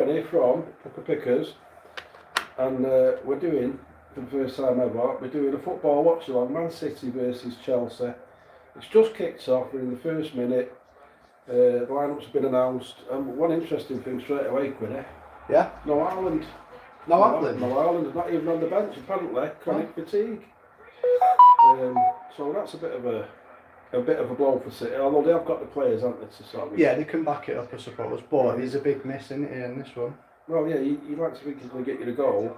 20 from Pukka Pickers, and we're doing, for the first time ever, we're doing a football watch-along, Man City versus Chelsea. It's just kicked off, we're in the first minute, the lineup's been announced, and one interesting thing straight away, Quinny. Yeah? No Ireland. No Ireland? No Ireland, not even on the bench apparently, chronic fatigue. So that's a bit of a blow for City, although they have got the players, haven't they, to sort of... Yeah, they can back it up, I suppose, but he's a big miss, isn't he, in this one? Well, yeah, you'd like to think he's going to get you the goal,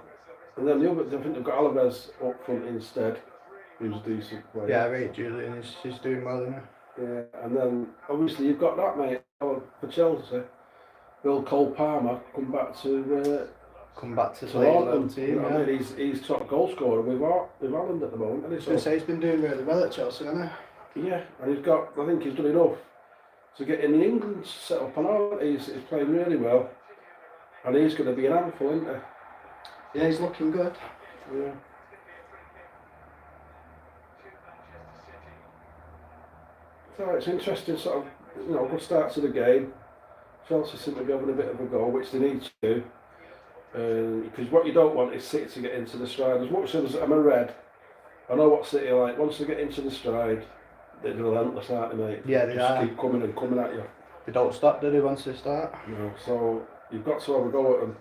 and then the other, I think they've got Alvarez up front instead, who's a decent player. Yeah, right, Julian, he's doing well, isn't he? Yeah, and then obviously you've got that, mate, for Chelsea. Will Cole Palmer come back to Ireland team, you know yeah. what I mean? He's top goal scorer with Ireland at the moment. And I was going to say he's been doing really well at Chelsea, hasn't he? Yeah, and I think he's done enough to get in the England set up and all. He's playing really well, and he's going to be an handful, isn't he? Yeah, he's looking good. Yeah. So it's interesting, sort of, good start to the game. Chelsea seem to be having a bit of a go, which they need to do. Because what you don't want is City to get into the stride. As much as I'm a red, I know what City are like. Once they get into the stride, they're relentless, aren't they, mate? Yeah, they are. Keep coming and coming at you. They don't stop, do they, once they start? No, so you've got to have a go at them.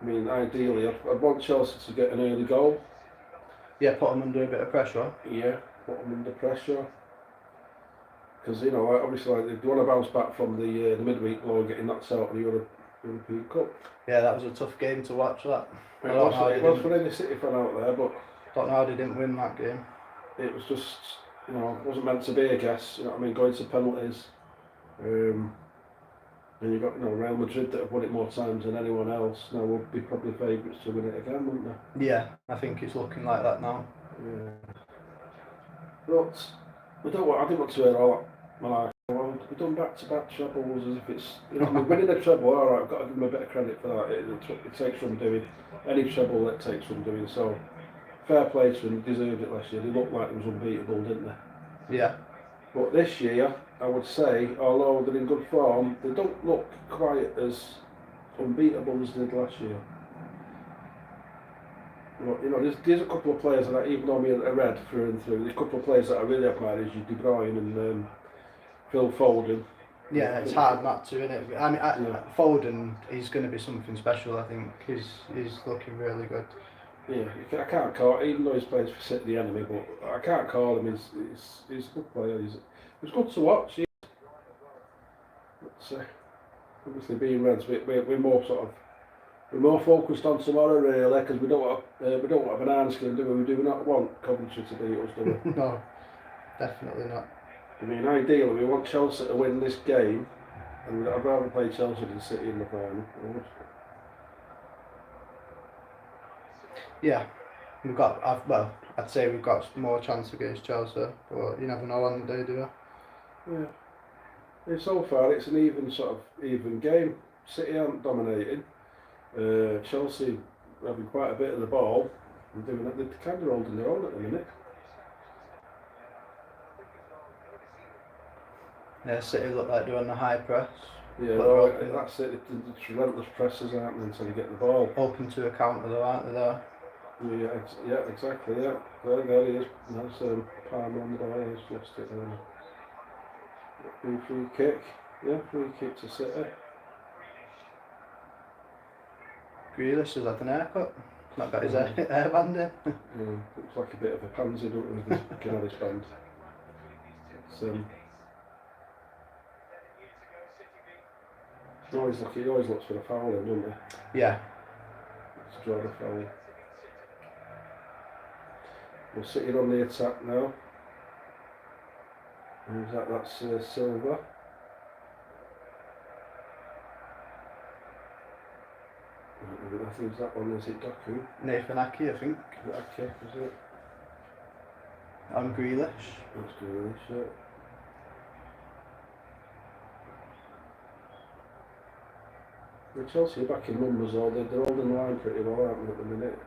I mean, ideally, I'd want Chelsea to get an early goal. Yeah, put them under a bit of pressure. Yeah, put them under pressure. Because, obviously, they want to bounce back from the midweek blow and getting knocked out in the European Cup. Yeah, that was a tough game to watch, that. It was for any City fan out there, but... I don't know how they didn't win that game. It was just, it wasn't meant to be, I guess. Going to penalties. And you've got, Real Madrid that have won it more times than anyone else. Now would be probably favourites to win it again, wouldn't they? Yeah, I think it's looking like that now. Yeah. But I didn't want to hear all that. We've done back-to-back trebles as if it's, winning a treble, alright, I've got to give them a bit of credit for that. It takes some doing. Any treble that takes some doing, so fair play to them, they deserved it last year. They looked like it was unbeatable, didn't they? Yeah. But this year, I would say, although they're in good form, they don't look quite as unbeatable as they did last year. But, there's a couple of players that, even though I'm a red through and through, there's a couple of players that I really admire, is De Bruyne and Phil Foden. Yeah, it's hard not to, isn't it? I mean, Foden, he's going to be something special, I think. He's looking really good. Yeah, I can't call, even though he's playing for City, the enemy, but I can't call him. He's a good player. He's good to watch. But, obviously, being Reds, we're more focused on tomorrow, really, because we don't want a banana skin, do we? We do not want Coventry to beat us, do we? No, definitely not. I mean, ideally, we want Chelsea to win this game, and I'd rather play Chelsea than City in the final. Yeah, I'd say we've got more chance against Chelsea, but you never know on the day, do you? Yeah. So far, it's an even game. City aren't dominating. Chelsea having quite a bit of the ball and doing it. They're kind of holding their own at the minute. Yeah, City look like they're on the high press. Yeah, well, that's it. It's relentless presses, aren't they, until you get the ball. Open to a counter though, aren't they there? Yeah, exactly, yeah. There he is. That's Palmer on the ball. He's lost it. Free kick. Yeah, free kick to City. Grealish has had an haircut. Not got his hairband in. Looks like a bit of a pansy, don't it, with his Canadish band. He always looks for the foul in, doesn't he? Yeah. To draw the foul. We're sitting on the attack now. Who's that? That's Silva. I think that one, is it Doku? Nathan Aki, I think. Aki, is it? And Grealish. That's Grealish, yeah. The Chelsea are back in numbers, they're holding the line pretty well, aren't they, at the minute?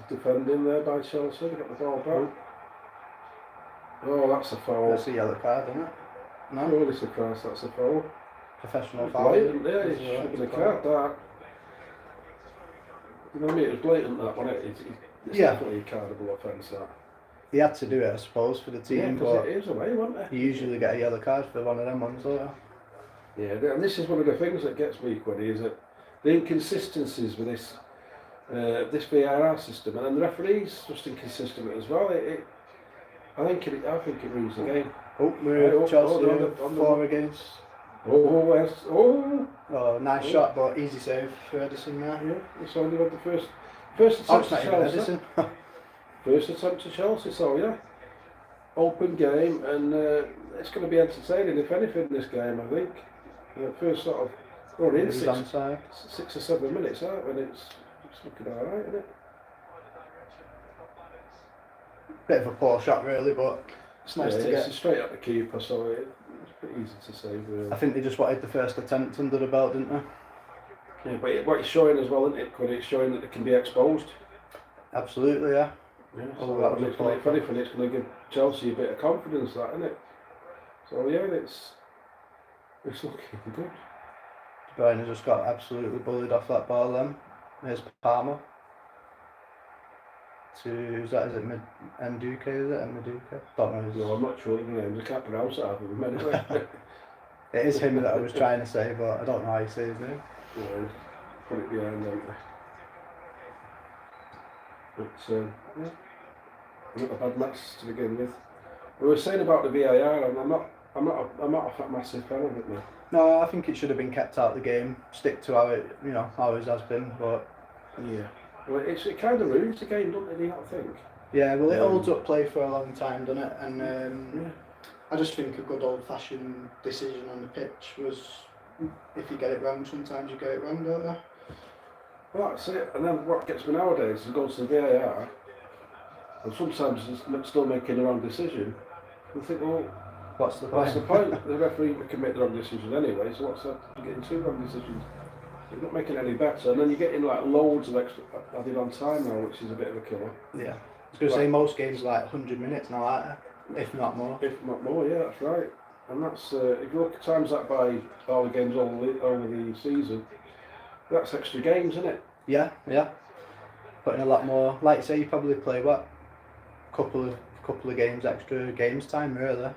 defending there by Chelsea. They got the ball back. Oh, that's a foul. That's a yellow card, isn't it? No? Holy Christ, that's a foul. Professional foul. Blatant, yeah, it should have been a card, that. You know what I mean? It was blatant, that, wasn't it? It's definitely a cardable offence, that. He had to do it, I suppose, for the team, Yeah, but it is away, wasn't it? you usually get a yellow card for one of them ones, don't you? Yeah, and this is one of the things that gets me, Quiddy, is that the inconsistencies with this VAR system, and then the referees just inconsistent as well. I think it ruins the game. Oh, we're Chelsea on the 4 against. Oh, Nice shot, but easy save for Edison there. Yeah, it's only got the first attempt to Chelsea. Edison. First attempt to Chelsea, so yeah. Open game, and it's going to be entertaining, if anything, this game, I think. First sort of, we're in 6 or 7 minutes, aren't we? And it's looking alright, isn't it? Bit of a poor shot, really, but it's nice to get. It's straight at the keeper, so it's pretty easy to save, really. I think they just wanted the first attempt under the belt, didn't they? Yeah, but what it's showing as well, isn't it? It's showing that it can be exposed. Absolutely, yeah. Yeah, Oh, so that was if anything, it's going to give Chelsea a bit of confidence, that, isn't it? So yeah, it's looking good. De Bruyne just got absolutely bullied off that ball then. There's Palmer. Is it Nduke, is it? Nduke? Don't know. No, I'm not sure the names. I can't pronounce it half of them anyway. It is him that I was trying to say, but I don't know how you say his name. Yeah, put it behind, don't they? But yeah, not a bad match to begin with. We were saying about the VAR, and I'm not a massive fan of it now. No, I think it should have been kept out of the game. Stick to how it, how it has been. But yeah, well, it kind of ruins the game, don't it? Do you not think? Yeah, well, it holds up play for a long time, doesn't it? And I just think a good old-fashioned decision on the pitch was, if you get it wrong, sometimes you get it wrong, don't you? Well, that's it. And then what gets me nowadays is go to the VAR, and sometimes it's still making the wrong decision. And think, well, what's the point? What's the point? The referee can make the wrong decision anyway, so what's that? You're getting 2 wrong decisions. You're not making it any better, and then you're getting like loads of extra added on time now, which is a bit of a killer. Yeah. I was going to say most games are like 100 minutes now, aren't they? If not more. If not more, yeah, that's right. And that's if you look at times that by all the games over the season, that's extra games, isn't it? Yeah, yeah. Putting a lot more. Like you say, you probably play what? Couple of games extra games time, really.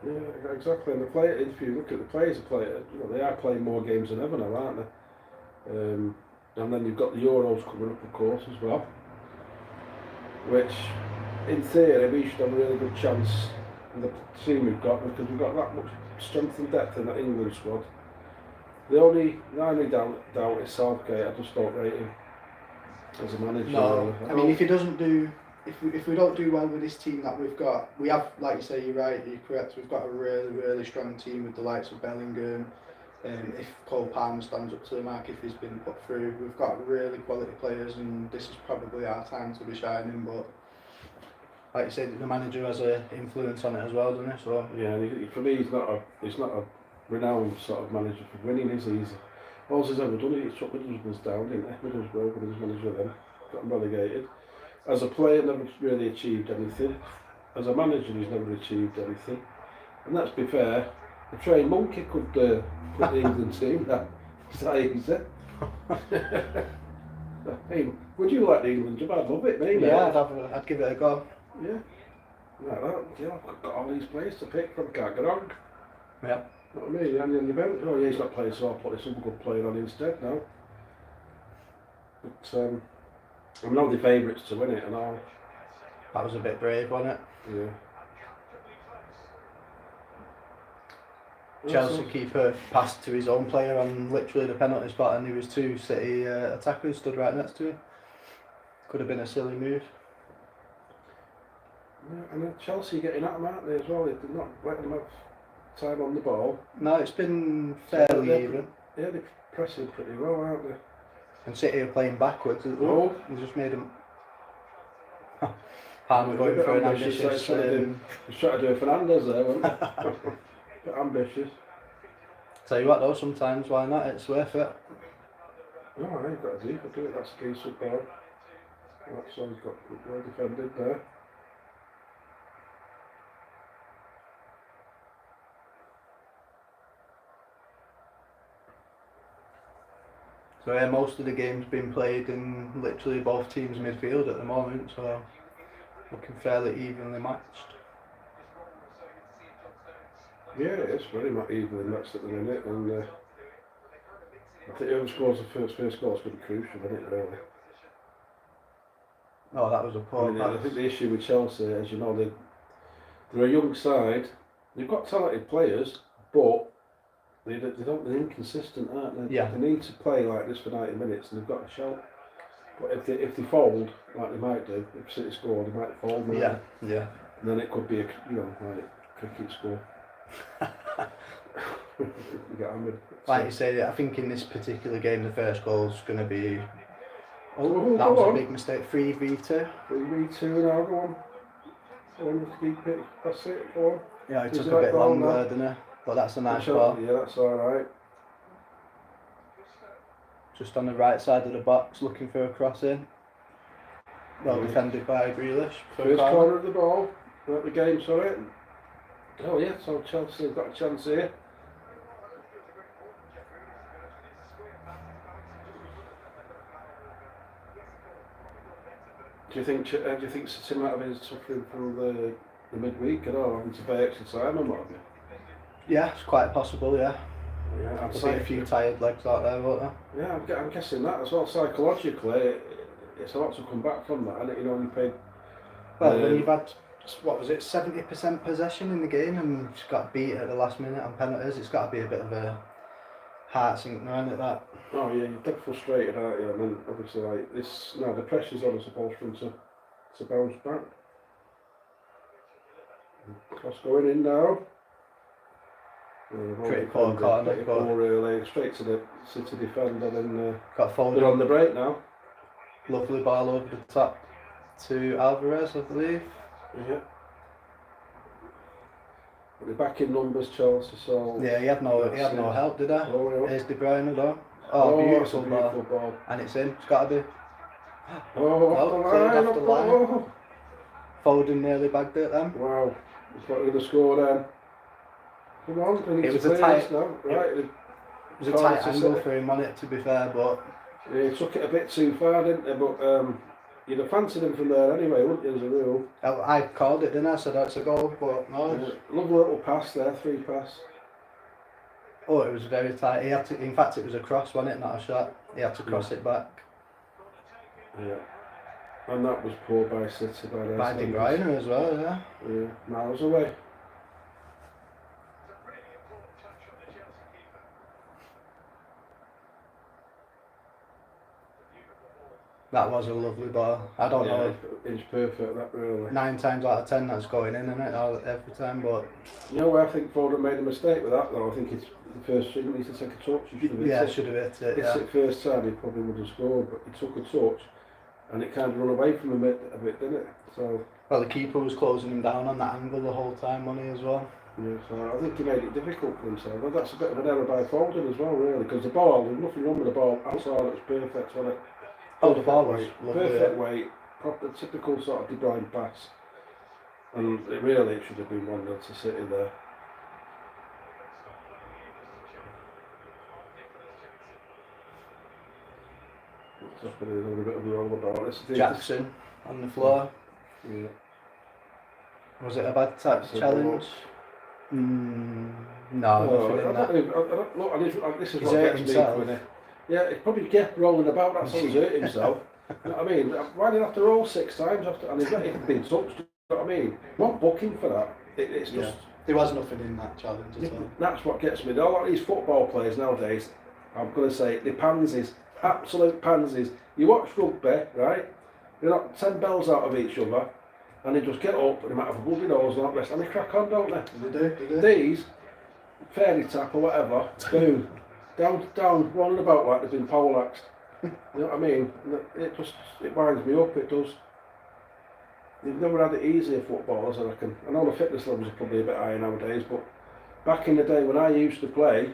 Yeah, exactly. And if you look at the players, they are playing more games than ever now, aren't they? And then you've got the Euros coming up, of course, as well. Which, in theory, we should have a really good chance in the team we've got, because we've got that much strength and depth in that England squad. The only doubt is Southgate. I just don't rate him as a manager. No, I mean, if he doesn't do, if we don't do well with this team that we've got, we have, like you say, you're right, you're correct. We've got a really, really strong team with the likes of Bellingham. If Cole Palmer stands up to the mark, if he's been put through, we've got really quality players, and this is probably our time to be shining. But like you said, the manager has an influence on it as well, doesn't he? So yeah, for me, he's not a renowned sort of manager for winning, is he? All he's ever done, he's took Middlesbrough's down, didn't he? Middlesbrough, when he was manager then, got him relegated. As a player, never really achieved anything. As a manager, he's never achieved anything. And let's be fair, the trained monkey could put the England team. That's that easy. Hey, would you like the England job? I'd love it, maybe. yeah, I'd give it a go. Yeah. Like that. Yeah, I've got all these players to pick from. Can't get wrong. Yeah. You know what I mean? And then the bench, oh yeah, he's not playing, so I'll put some good player on instead now. But I'm now the favourites to win it, and all. That was a bit brave, wasn't it? Yeah. Chelsea keeper passed to his own player on literally the penalty spot, and there was 2 City attackers stood right next to him. Could have been a silly move. Yeah, and then Chelsea getting at them, aren't they, as well? They're not letting them have time on the ball. No, it's been fairly even. Yeah, they're pressing pretty well, aren't they? And City are playing backwards. Oh. He just made them. Palmer going for an ambitious. He's trying to do a Fernandez there, wasn't he? Bit ambitious. Tell you what though, sometimes why not? It's worth it. Oh, you've got to do it. That's a decent ball. That's all he's got well defended there. So yeah, most of the game's been played in literally both teams' midfield at the moment, so looking fairly evenly matched. Yeah, it's very much evenly matched at the minute, and I think whoever scores the first goal is going to be crucial, isn't it, really? Oh, that was a poor I pass. think the issue with Chelsea, as you know, they're a young side. They've got talented players, but they're inconsistent, aren't they? Yeah. They need to play like this for 90 minutes, and they've got to shout. But if they fold, like they might do, if City score, they might fold. Yeah. And then it could be like cricket score. You get hammered. Like you say, I think in this particular game, the first goal's going to be. Oh, that was a big mistake. 3v2. 3v2 now, go on. Go on, just keep it. That's it, go on. Yeah, it Is took it a bit like ball longer, now? didn't it? But that's a nice ball. Yeah, that's alright. Just on the right side of the box, looking for a cross in. Well defended by Grealish. First corner of the ball. Not the game, sorry. Oh yeah, so Chelsea have got a chance here. Do you think City might have been suffering from the midweek at all, having to pay extra time and what have you? Yeah, it's quite possible, yeah. Yeah, There'll be a few tired legs out there, won't there? Yeah, I'm guessing that as well. Psychologically, it's a lot to come back from that, and you know, you paid. Well, when you've had, what was it, 70% possession in the game and just got beat at the last minute on penalties, it's got to be a bit of a heart sink now, isn't it, that? Oh yeah, you're dead frustrated, aren't you? I mean, obviously, like this, the pressure's on us supposed for him to bounce back. Cross going in now. Pretty poor corner, pretty poor really, straight to the City defender, then got folded. they're on the break now. Lovely ball over the top to Alvarez, I believe. Yeah. But they're back in numbers, Chelsea, so... Yeah, he had no help, did he? Oh, yeah. There's De Bruyne though. Oh, beautiful, that's a beautiful ball. And it's in, it's got to be. Off the line. Oh. Foden nearly bagged it then. Wow, he's got to score then. Come on, It was a tight, now. Right, it was a tight angle for him on it, to be fair, but... Yeah, he took it a bit too far, didn't he? But you'd have fancied him from there anyway, wouldn't you, as a rule? I called it, didn't I? So that's a goal, but no. Yeah. Lovely little pass there, free pass. Oh, it was very tight. He had to. In fact, it was a cross, wasn't it? Not a shot. He had to cross it back. Yeah. And that was poor by City by their By De Bruyne as well, yeah. Yeah, miles away. That was a lovely ball. I don't know. It's perfect, that really. 9 times out of 10 that's going in, isn't it? Every time, but... You know where I think Foden made a mistake with that though? I think it's the first thing he needs to take a touch. He should have hit it. should have hit it, It's the first time he probably would have scored, but he took a touch and it kind of run away from him a bit, didn't it? So... Well, the keeper was closing him down on that angle the whole time, wasn't he, as well? Yeah, so I think he made it difficult for himself. But that's a bit of an error by Foden as well, really, because the ball, there's nothing wrong with the ball. Outside it was perfect, wasn't it? Oh, the ball was lovely. Perfect weight, proper typical sort of De Bruyne pass. And it really should have been 1-0 to City there. Just a little bit of a roll about this. Jackson on the floor. Yeah. Was it a bad challenge? No, nothing in that. Look, this is He's what hurt gets himself. me. Yeah, he probably kept rolling about, that's how he's hurt himself. You know what I mean? Why did he have to roll 6 times after? And he's not even been touched, you know what I mean? Not booking for that. It's just... There was nothing in that challenge at all. That's what gets me. A lot of these football players nowadays, I'm going to say, they're pansies. Absolute pansies. You watch rugby, right? They knock 10 bells out of each other, and they just get up, and they might have a bloody nose and that rest, and they crack on, don't they? They do. These, fairy tap or whatever, boom, down, running about like they've been poleaxed. You know what I mean? It winds me up, it does. They've never had it easier, footballers, I reckon. I know the fitness levels are probably a bit higher nowadays, but back in the day when I used to play, you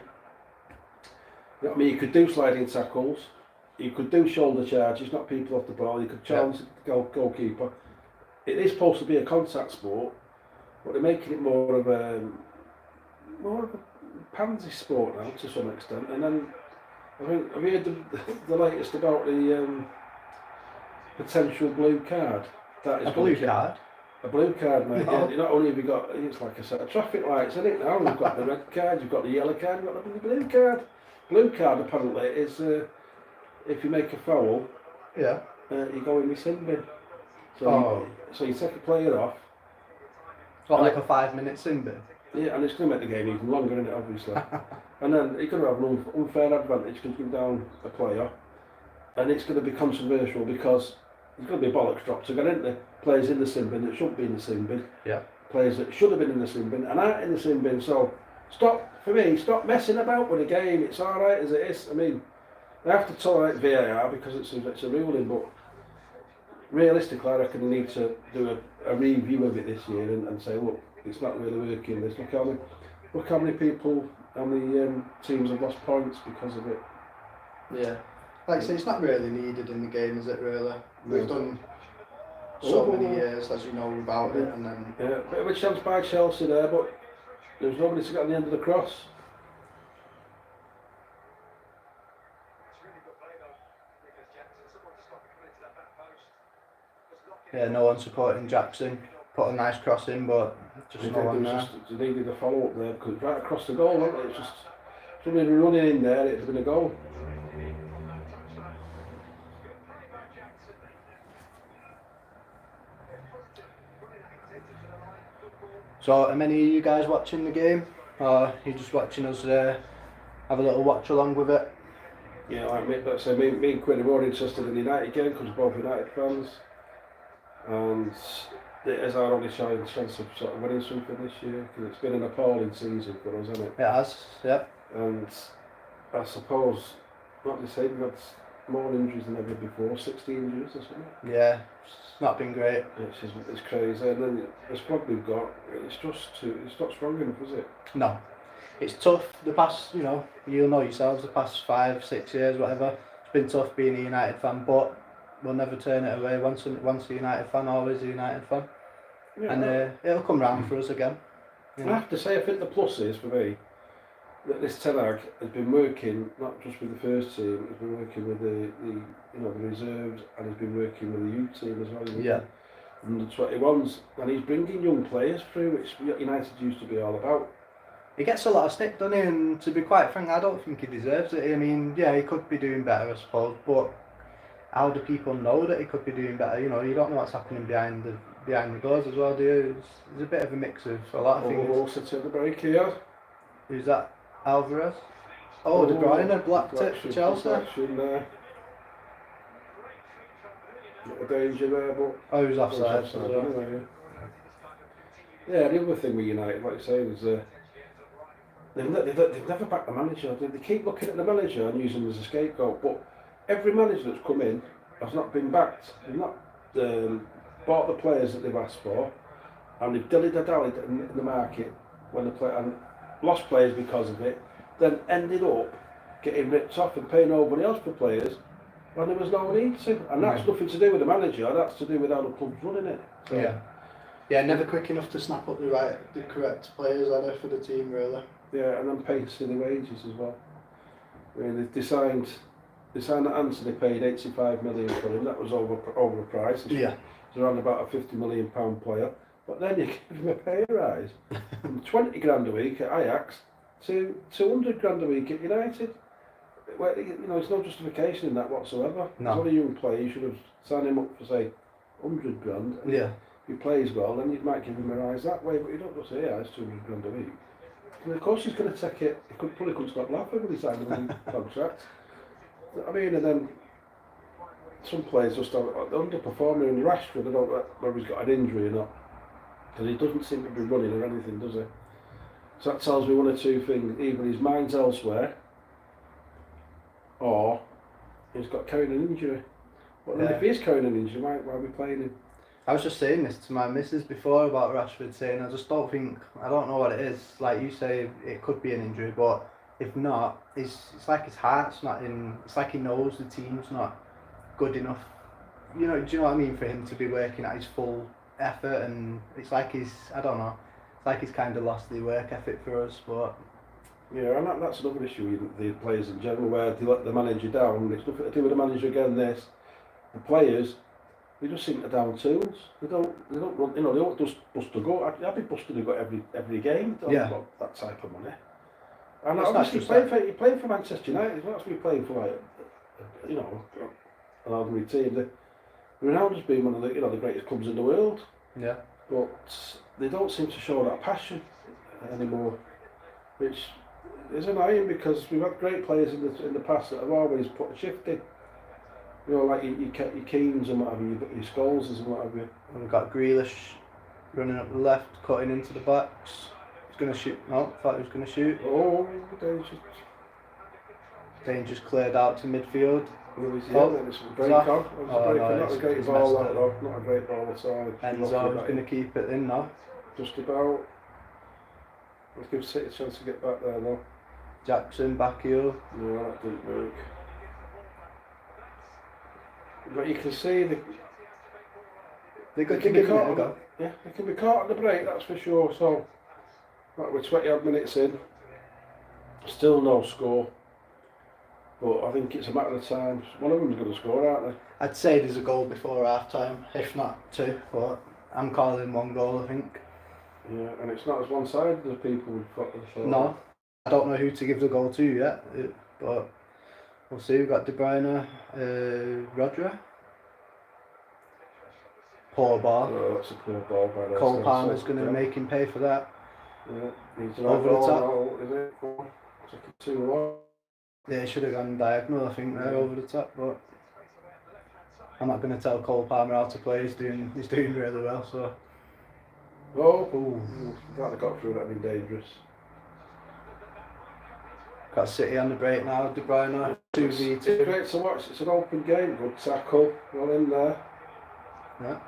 know what I mean, you could do sliding tackles, You could do shoulder charges, knock people off the ball. You could challenge the goalkeeper. It is supposed to be a contact sport, but they're making it more of a pansy sport now to some extent. And then I think have you heard the latest about the potential blue card? That is A blue card? A blue card, mate. No. Yeah, not only have you got, it's like a set of traffic lights, isn't it? Now you've got the red card, you've got the yellow card, you've got the blue card. Blue card apparently is if you make a foul, Yeah. you go in the sin bin. So you take a player off. Got like a 5-minute sin bin. Yeah, and it's going to make the game even longer, isn't it, obviously? And then you're going to have an unfair advantage because you down a player, and it's going to be controversial because there's going to be bollocks dropped again, isn't there? Players in the sin bin that shouldn't be in the sin bin. Yeah. Players that should have been in the sin bin and aren't in the sin bin. So stop messing about with the game. It's all right as it is. I mean, they have to tolerate VAR because it's a ruling, but realistically, I reckon they need to do a review of it this year and say, look, it's not really working. Look how many people, how many teams have lost points because of it. Yeah. Like I say, it's not really needed in the game, is it really? We've No. done so many years, as you know, without it, and then... Yeah, bit of a chance by Chelsea there, but there was nobody to get on the end of the cross. Yeah, no one supporting Jackson. Put a nice cross in, but just no one there. They needed a follow up there because right across the goal, wasn't it? It's just somebody running in there, it'd have been a goal. So, are many of you guys watching the game? Or are you just watching us have a little watch along with it? Yeah, like me and Quinn are more interested in the United game because we're both United fans. And it is our only chance of sort of winning something this year because it's been an appalling season for us, hasn't it? It has, yeah. And I suppose, like you say, we've had more injuries than ever before, 60 injuries or something. Yeah, it's not been great. It's crazy. And then the squad we've got, it's not strong enough, is it? No. It's tough. The past, you'll know yourselves, the past 5-6 years, whatever, it's been tough being a United fan, but we'll never turn it away. Once a United fan, always a United fan. Yeah, and it'll come round for us again. I have to say, I think the plus is, for me, that this Ten Hag has been working, not just with the first team, he's been working with the reserves, and he's been working with the youth team as well. Yeah. And the 21s, and he's bringing young players through, which United used to be all about. He gets a lot of stick, doesn't he? And to be quite frank, I don't think he deserves it. I mean, yeah, he could be doing better, I suppose, but how do people know that he could be doing better? You don't know what's happening behind the doors as well, do you? It's a bit of a mix of a lot of things. Also to the break here. Who's that? Alvarez? Oh, De Bruyne, black tip for Chelsea. There. Not a danger there, but... Oh, he was offside. Anyway, yeah, the other thing with United, like I say, is they've never backed the manager. They keep looking at the manager and using him as a scapegoat, but every manager that's come in has not been backed. They've not bought the players that they've asked for, and they've dilly-dallied in the market when they play and lost players because of it, then ended up getting ripped off and paying nobody else for players when there was no need to. And that's nothing to do with the manager, that's to do with how the club's running it. So, yeah, never quick enough to snap up the correct players are there for the team, really. Yeah, and then pay silly wages as well. I mean, they signed that Anthony paid 85 million for him, that was overpriced. Yeah. It's around about a £50 million player. But then you give him a pay rise from 20 grand a week at Ajax to 200 grand a week at United. Well, there's no justification in that whatsoever. No. He's only a young player, you should have signed him up for, say, 100 grand. And yeah. If he plays well, then you might give him a rise that way, but you don't just say, yeah, it's 200 grand a week. And of course he's going to take it, he probably couldn't stop laughing when he signed a new contract. I mean, and then some players just are underperforming, and Rashford, I don't know whether he's got an injury or not. Because he doesn't seem to be running or anything, does he? So that tells me one or two things. Either his mind's elsewhere, or he's got carrying an injury. But then if he is carrying an injury, why are we playing him? I was just saying this to my missus before about Rashford, saying I don't know what it is. Like you say, it could be an injury, but if not, it's like his heart's not in. It's like he knows the team's not good enough. Do you know what I mean? For him to be working at his full effort, and it's like I don't know. It's like he's kind of lost the work ethic for us, but. Yeah, and that's another issue with the players in general, where they let the manager down. It's nothing to do with the manager again. The players, they just seem to down tools. They don't run. They don't just bust a go. I'd be busted a go every game. Don't got that type of money. And It's obviously not you're playing for Manchester United. It's not to be playing for an ordinary team. Ronaldo's been one of the greatest clubs in the world. Yeah. But they don't seem to show that passion anymore, which is annoying because we've had great players in the past that have always put a shift in. Like your Keanes and what have you, your Scholes and what have you. And we've got Grealish running up the left, cutting into the box. He's going to shoot. No, thought he was going to shoot. Oh, Danger's cleared out to midfield. It's a great call. Not a great ball, not a great ball at all. Enzo's going to keep it in now. Just about. Let's give City a chance to get back there now. Jackson back heel. No, that didn't work. But you can see they can be caught. Yeah, they can be caught at the break, that's for sure. So, we're 20 odd minutes in, still no score. But I think it's a matter of time. One of them's going to score, aren't they? I'd say there's a goal before half time, if not two. But I'm calling one goal, I think. Yeah, and it's not as one-sided as people would thought. No, I don't know who to give the goal to yet, but we'll see. We've got De Bruyne, Rodri. Poor ball. Oh, that's a poor ball by that. Cole Palmer's going to make him pay for that. Yeah, he's over the top. Is it? Took it too long. Yeah, he should have gone diagonal, I think, there over the top. But I'm not going to tell Cole Palmer how to play. He's doing really well. So. That got through. That'd be dangerous. Got City on the break now. De Bruyne 2v2. It's great to watch. It's an open game. Good tackle. Well in there. Yeah.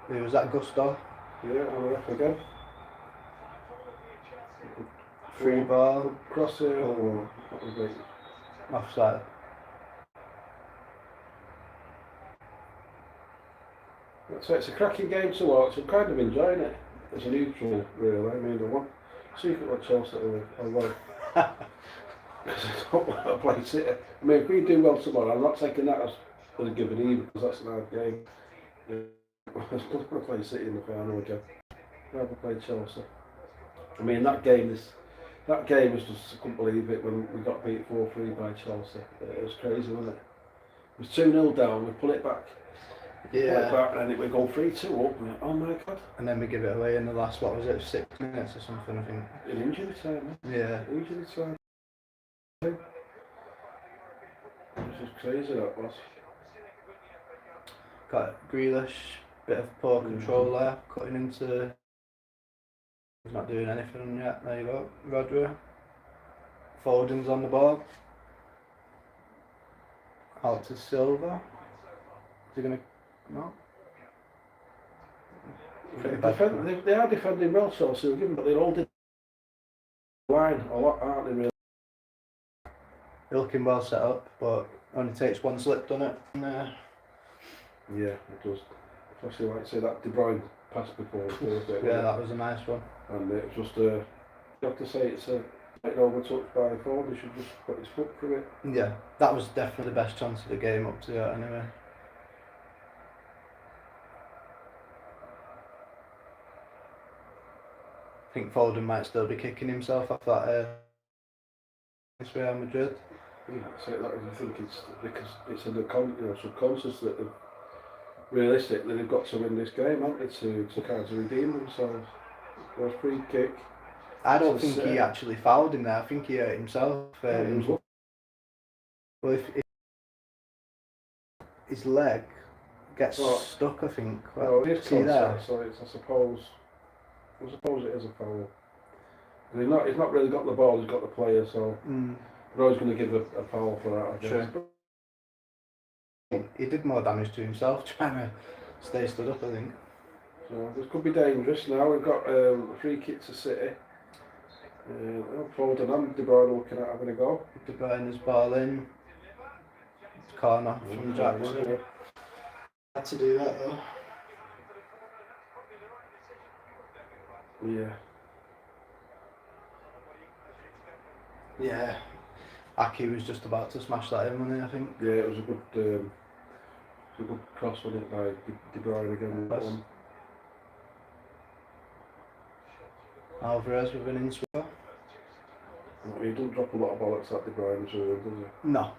Who was that? Gusto. Yeah, on the ref again. Free ball. Cross it. Offside. So it's a cracking game to watch. I'm kind of enjoying it as a neutral, really. I mean, I want to see if it what Chelsea are like. Because I don't want to play City. I mean, if we do well tomorrow, I'm not taking that as a given either, because that's an hard game. I'm going to play City in the final again. I'd rather play Chelsea. I mean, that game was just, I couldn't believe it when we got beat 4-3 by Chelsea. It was crazy, wasn't it? It was 2-0 down, we pull it back. Yeah. And then it would go 3-2 up. Oh my god. And then we give it away in the last, 6 minutes or something, I think. In injury time, Yeah. Injury time. It was just crazy, that was. Got Grealish, bit of poor control there, cutting into. He's not doing anything yet. There you go. Rodri. Foden's on the ball. Out to Silva. Is he going to. No. They are defending well, Chelsea, but they're all the line a lot, aren't they, really? They're looking well set up, but only takes one slip, doesn't it? Yeah, it does. Especially, like I say, that De Bruyne pass before. Yeah, that was a nice one. And it's just, you have to say it's an overtouch by Ford. He should just put his foot through it. Yeah, that was definitely the best chance of the game up to that, anyway. I think Foden might still be kicking himself off that Real Madrid. Yeah, I think it's because it's in the subconscious that realistically they've got to win this game, haven't they, to kind of redeem themselves. It was free kick. I don't think he actually fouled him there. I think he hurt himself. Well, if his leg gets stuck, I think. Well, it is see there. So it's, I suppose it is a foul. He's not really got the ball. He's got the player, so we're always going to give a foul for that, I guess. Sure. He did more damage to himself trying to stay stood up, I think. So this could be dangerous now. We've got a free kick to City. Foden and De Bruyne looking at having a go. De Bruyne's ball in. Corner from Jackson. Yeah. Had to do that though. Yeah. Yeah. Aki was just about to smash that in, wasn't he, I think? Yeah, it was a good cross, wasn't it, by De Bruyne again. That one. Alvarez with an in-sweeper. He doesn't drop a lot of bollocks like De Bruyne, does he? No.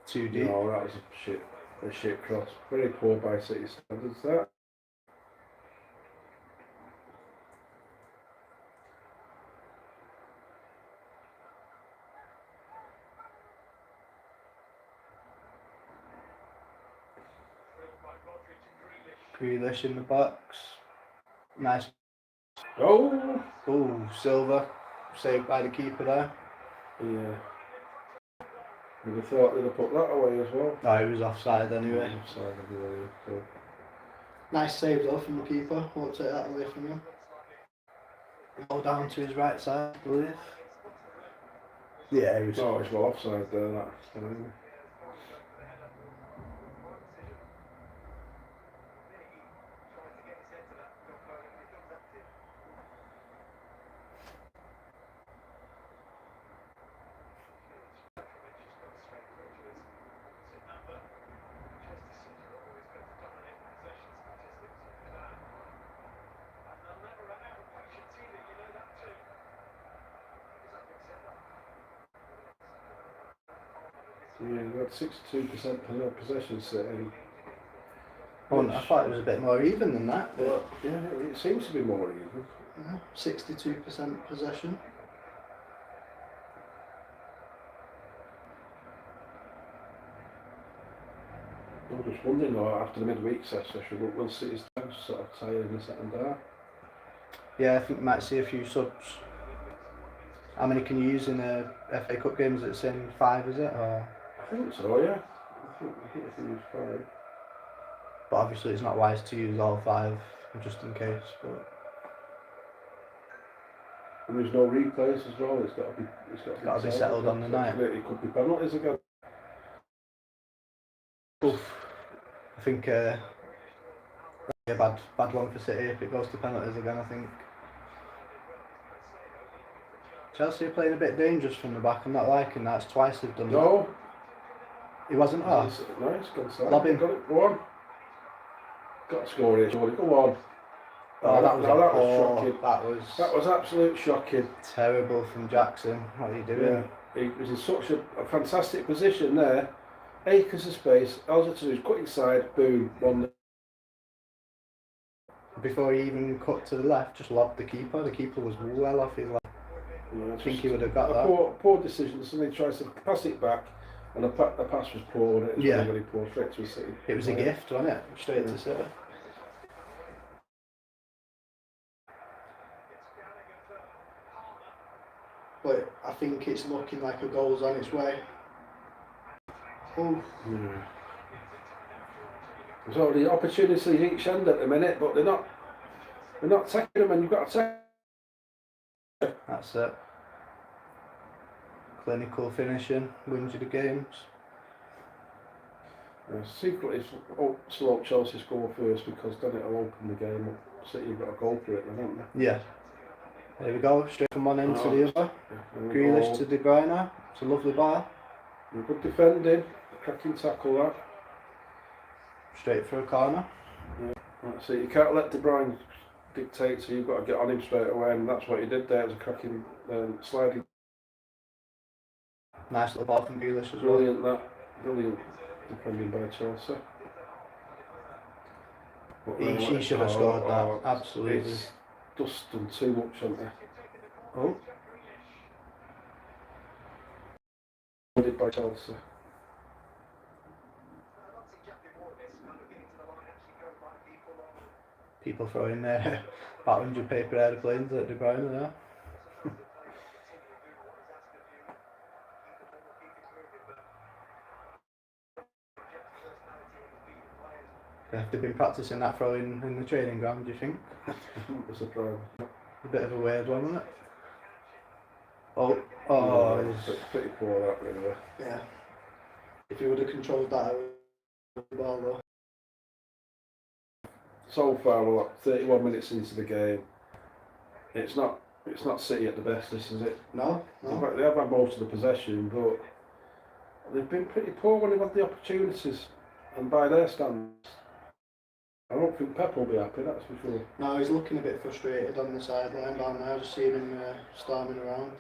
Too deep. No, that was a shit cross. Very poor by City standards, that. Grealish in the box. Nice. Oh! Oh, Silva. Saved by the keeper there. Yeah. You'd have thought they'd have put that away as well. No, he was offside anyway. Offside anyway, so. Nice save though from the keeper. Won't take that away from him. All down to his right side, I believe. Yeah, he was. Oh, it's well offside there, that. Yeah, we had 62% possession setting. Oh, I thought it was a bit more even than that, but Yeah, it seems to be more even. 62% possession. I'm just wondering though, after the midweek session, will City's defence sort of tired in the second half? Yeah, I think we might see a few subs. How many can you use in a FA Cup game? Is it saying 5, is it? Or... I think so, yeah. I think it's fine. But obviously it's not wise to use all 5 just in case. But And there's no replays as well. It's got to be settled on the night. It could be penalties again. Oof. I think a bad one for City if it goes to penalties again, I think. Chelsea are playing a bit dangerous from the back. I'm not liking that. It's twice they've done that. No. He wasn't off. Nice, good Lob in. Got it, go on. Got to score here, Jordy. Go on. Oh, that was shocking. That was absolute shocking. Terrible from Jackson. What are you doing? Yeah. He was in such a fantastic position there. Acres of space. All he had to do is cut inside, boom, 1-0. Before he even cut to the left, just lobbed the keeper. The keeper was well off his left. Yeah, I think he would have got that. Poor decision. Somebody tries to pass it back, and the pass was poor, and it was really poor, straight to City. It was a gift, wasn't it? Straight to City. But I think it's looking like a goal's on its way. Oh. Yeah. There's already opportunities each end at the minute, but they're not taking them, and you've got to take. That's it. Clinical finishing wins you the games. Secretly, slow up Chelsea score first, because then it'll open the game up. City have got a goal for it, then, haven't they? Yeah. There we go, straight from one end to the other. Grealish to De Bruyne. It's a lovely ball. Good defending, cracking tackle that. Straight for a corner. Yeah. That's it. You can't let De Bruyne dictate, so you've got to get on him straight away, and that's what he did there. It was a cracking sliding. Nice little ball from Grealish as Brilliant, that. Brilliant defending by Chelsea. He should have scored that, absolutely. It's just done too much, haven't they? Oh. Did by Chelsea. People throwing about 100 paper aeroplanes at De Bruyne there. They've been practicing that throw in the training ground, do you think? It's a problem. A bit of a weird one, wasn't it? Oh, Yeah, he's, pretty poor that really. yeah. If he would have controlled that ball though. So far, we're like 31 minutes into the game. It's not City at the best, this is it. No. They have had most of the possession, but they've been pretty poor when they've had the opportunities. And by their standards, I don't think Pep will be happy, that's for sure. No, he's looking a bit frustrated on the sideline down there, just seeing him storming around.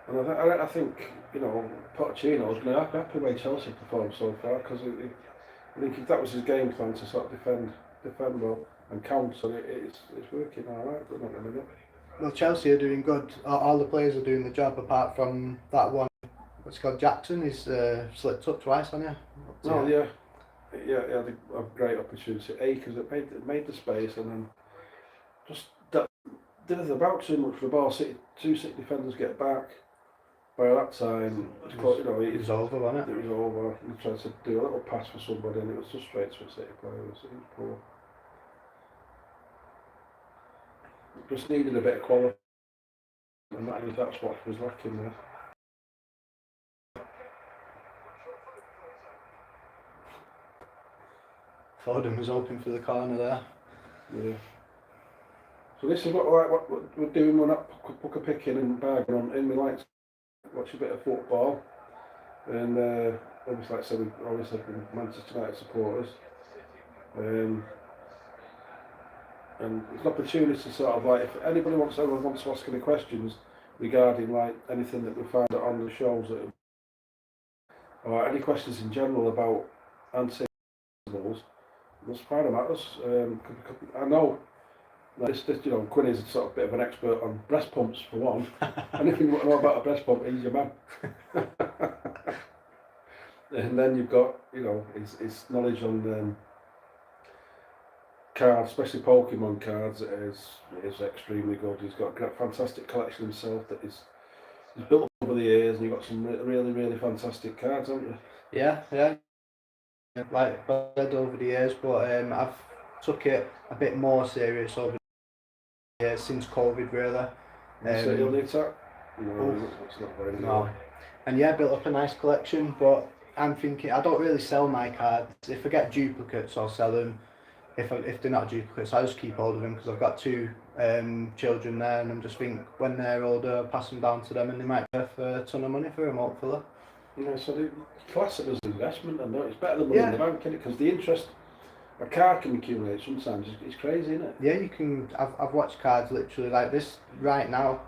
And I think, you know, Pochettino was going to be happy when Chelsea performed so far, because I think if that was his game plan to sort of defend well and counter, it's working alright, but not in a minute. Well, Chelsea are doing good. All the players are doing the job, apart from that one. What's he called? Jackson. He's slipped up twice, hasn't he? Oh yeah, he had a great opportunity. Akers that made the space and then just did it about too much for the ball. Two City defenders get back. By that time, it was over, wasn't it? It was over. He tried to do a little pass for somebody, and it was just straight to a City player. It was poor. Just needed a bit of quality, and that's what was lacking there. Foden was hoping for the corner there. Yeah. So this is what we're doing. We're not Pukka picking and bagging on. And we like to watch a bit of football. And obviously, like I said, we always have been Manchester United supporters. And it's an opportunity to sort of like, if anybody wants to ask any questions regarding like anything that we find on the shows, or any questions in general about anti-animals, just find them at us. I know this, Quinn is sort of a bit of an expert on breast pumps for one. Anything you want to know about a breast pump, he's your man. And then you've got, his knowledge on cards, especially Pokemon cards, is extremely good. He's got a fantastic collection himself that he's built up over the years, and you've got some really, really fantastic cards, haven't you? Yeah. Like I said over the years, but I've took it a bit more serious over the years since COVID, really. You'll need that? No, it's not very no. And yeah, built up a nice collection, but I'm thinking I don't really sell my cards. If I get duplicates, I'll sell them. If they're not duplicates, I just keep hold of them because I've got two children there, and I'm just think when they're older, I'll pass them down to them, and they might be worth a ton of money for them, hopefully. Yeah, so they class it as an investment, and it's better than money in the bank, isn't it? Because the interest a card can accumulate sometimes is crazy, isn't it? Yeah, you can. I've watched cards literally like this right now.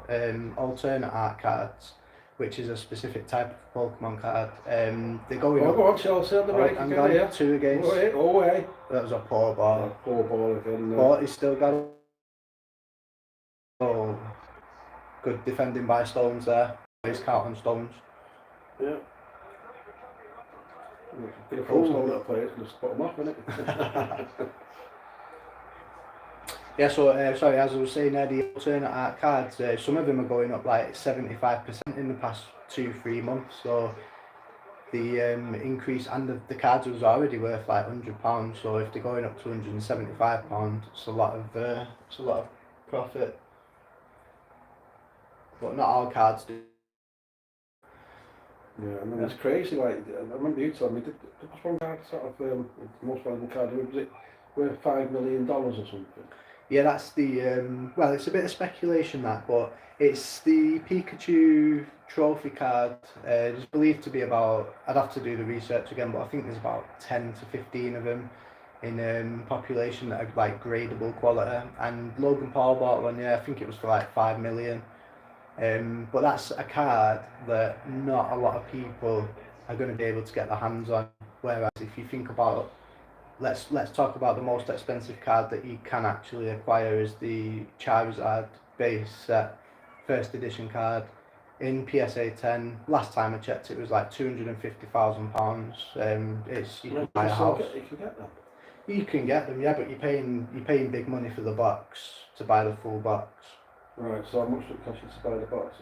Alternate art cards, which is a specific type of Pokemon card. They're going. Go on, Chelsae on the break I'm again. going 2 against. Oh, hey. That was a poor ball. Poor ball again. But he's still got. Oh, good defending by Stones there. He's counting Stones. Yeah. Get a full stone at a place and just put them off, innit? Yeah, so sorry, as I was saying there, the alternate art cards, some of them are going up like 75% in the past 2-3 months. So the increase, and the cards was already worth like £100. So if they're going up to £175, it's a lot of profit. But not all cards do. Yeah, and then it's crazy. Like I remember you telling me, did one card sort of the most valuable card? Was it worth $5 million or something? Yeah, that's the well, it's a bit of speculation that, but it's the Pikachu trophy card. It's believed to be about. I'd have to do the research again, but I think there's about 10 to 15 of them in population that are like gradable quality. And Logan Paul bought one. Yeah, I think it was for like 5 million. But that's a card that not a lot of people are going to be able to get their hands on. Whereas if you think about, let's talk about the most expensive card that you can actually acquire is the Charizard base set first edition card in PSA 10. Last time I checked, it was like £250,000. You can buy a house. You can get them. You can get them, yeah, but you're paying big money for the box to buy the full box. Right, so how much would it cost you to buy the box?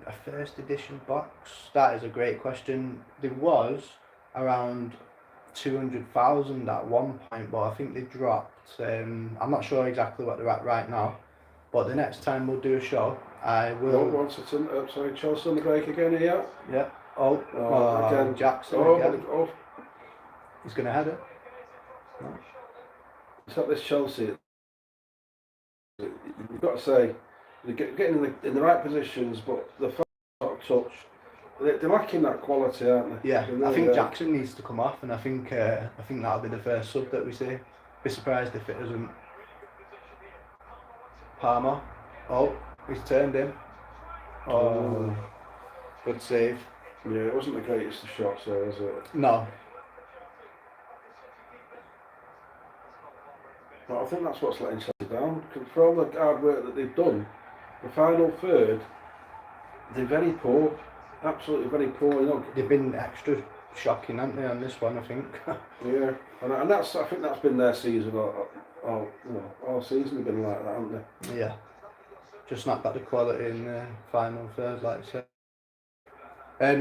A first edition box? That is a great question. There was around 200,000 at one point, but I think they dropped. I'm not sure exactly what they're at right now, But the next time we'll do a show, I No, will. once it's in, sorry, Chelsae on the break again here. Yeah. Oh, Again. Jackson Oh, again. oh, He's going to head it. No. it's not this Chelsea. You've got to say, they're getting in the right positions, but the first sort of touch, they're lacking that quality, aren't they? Yeah, They really I think are. Jackson needs to come off, and I think that'll be the first sub that we see. Be surprised if it isn't. Palmer. Oh, he's turned him. Oh, good save. Yeah, it wasn't the greatest of shots, though, was it? No. But I think that's what's letting Chelsea down. Because for all the hard work that they've done, the final third, they're very poor. Absolutely very poor. You know. They've been extra shocking, haven't they, on this one, I think. Yeah, and I think that's been their season. All season they've been like that, haven't they? Yeah. Just not got the quality in the final third, like I said.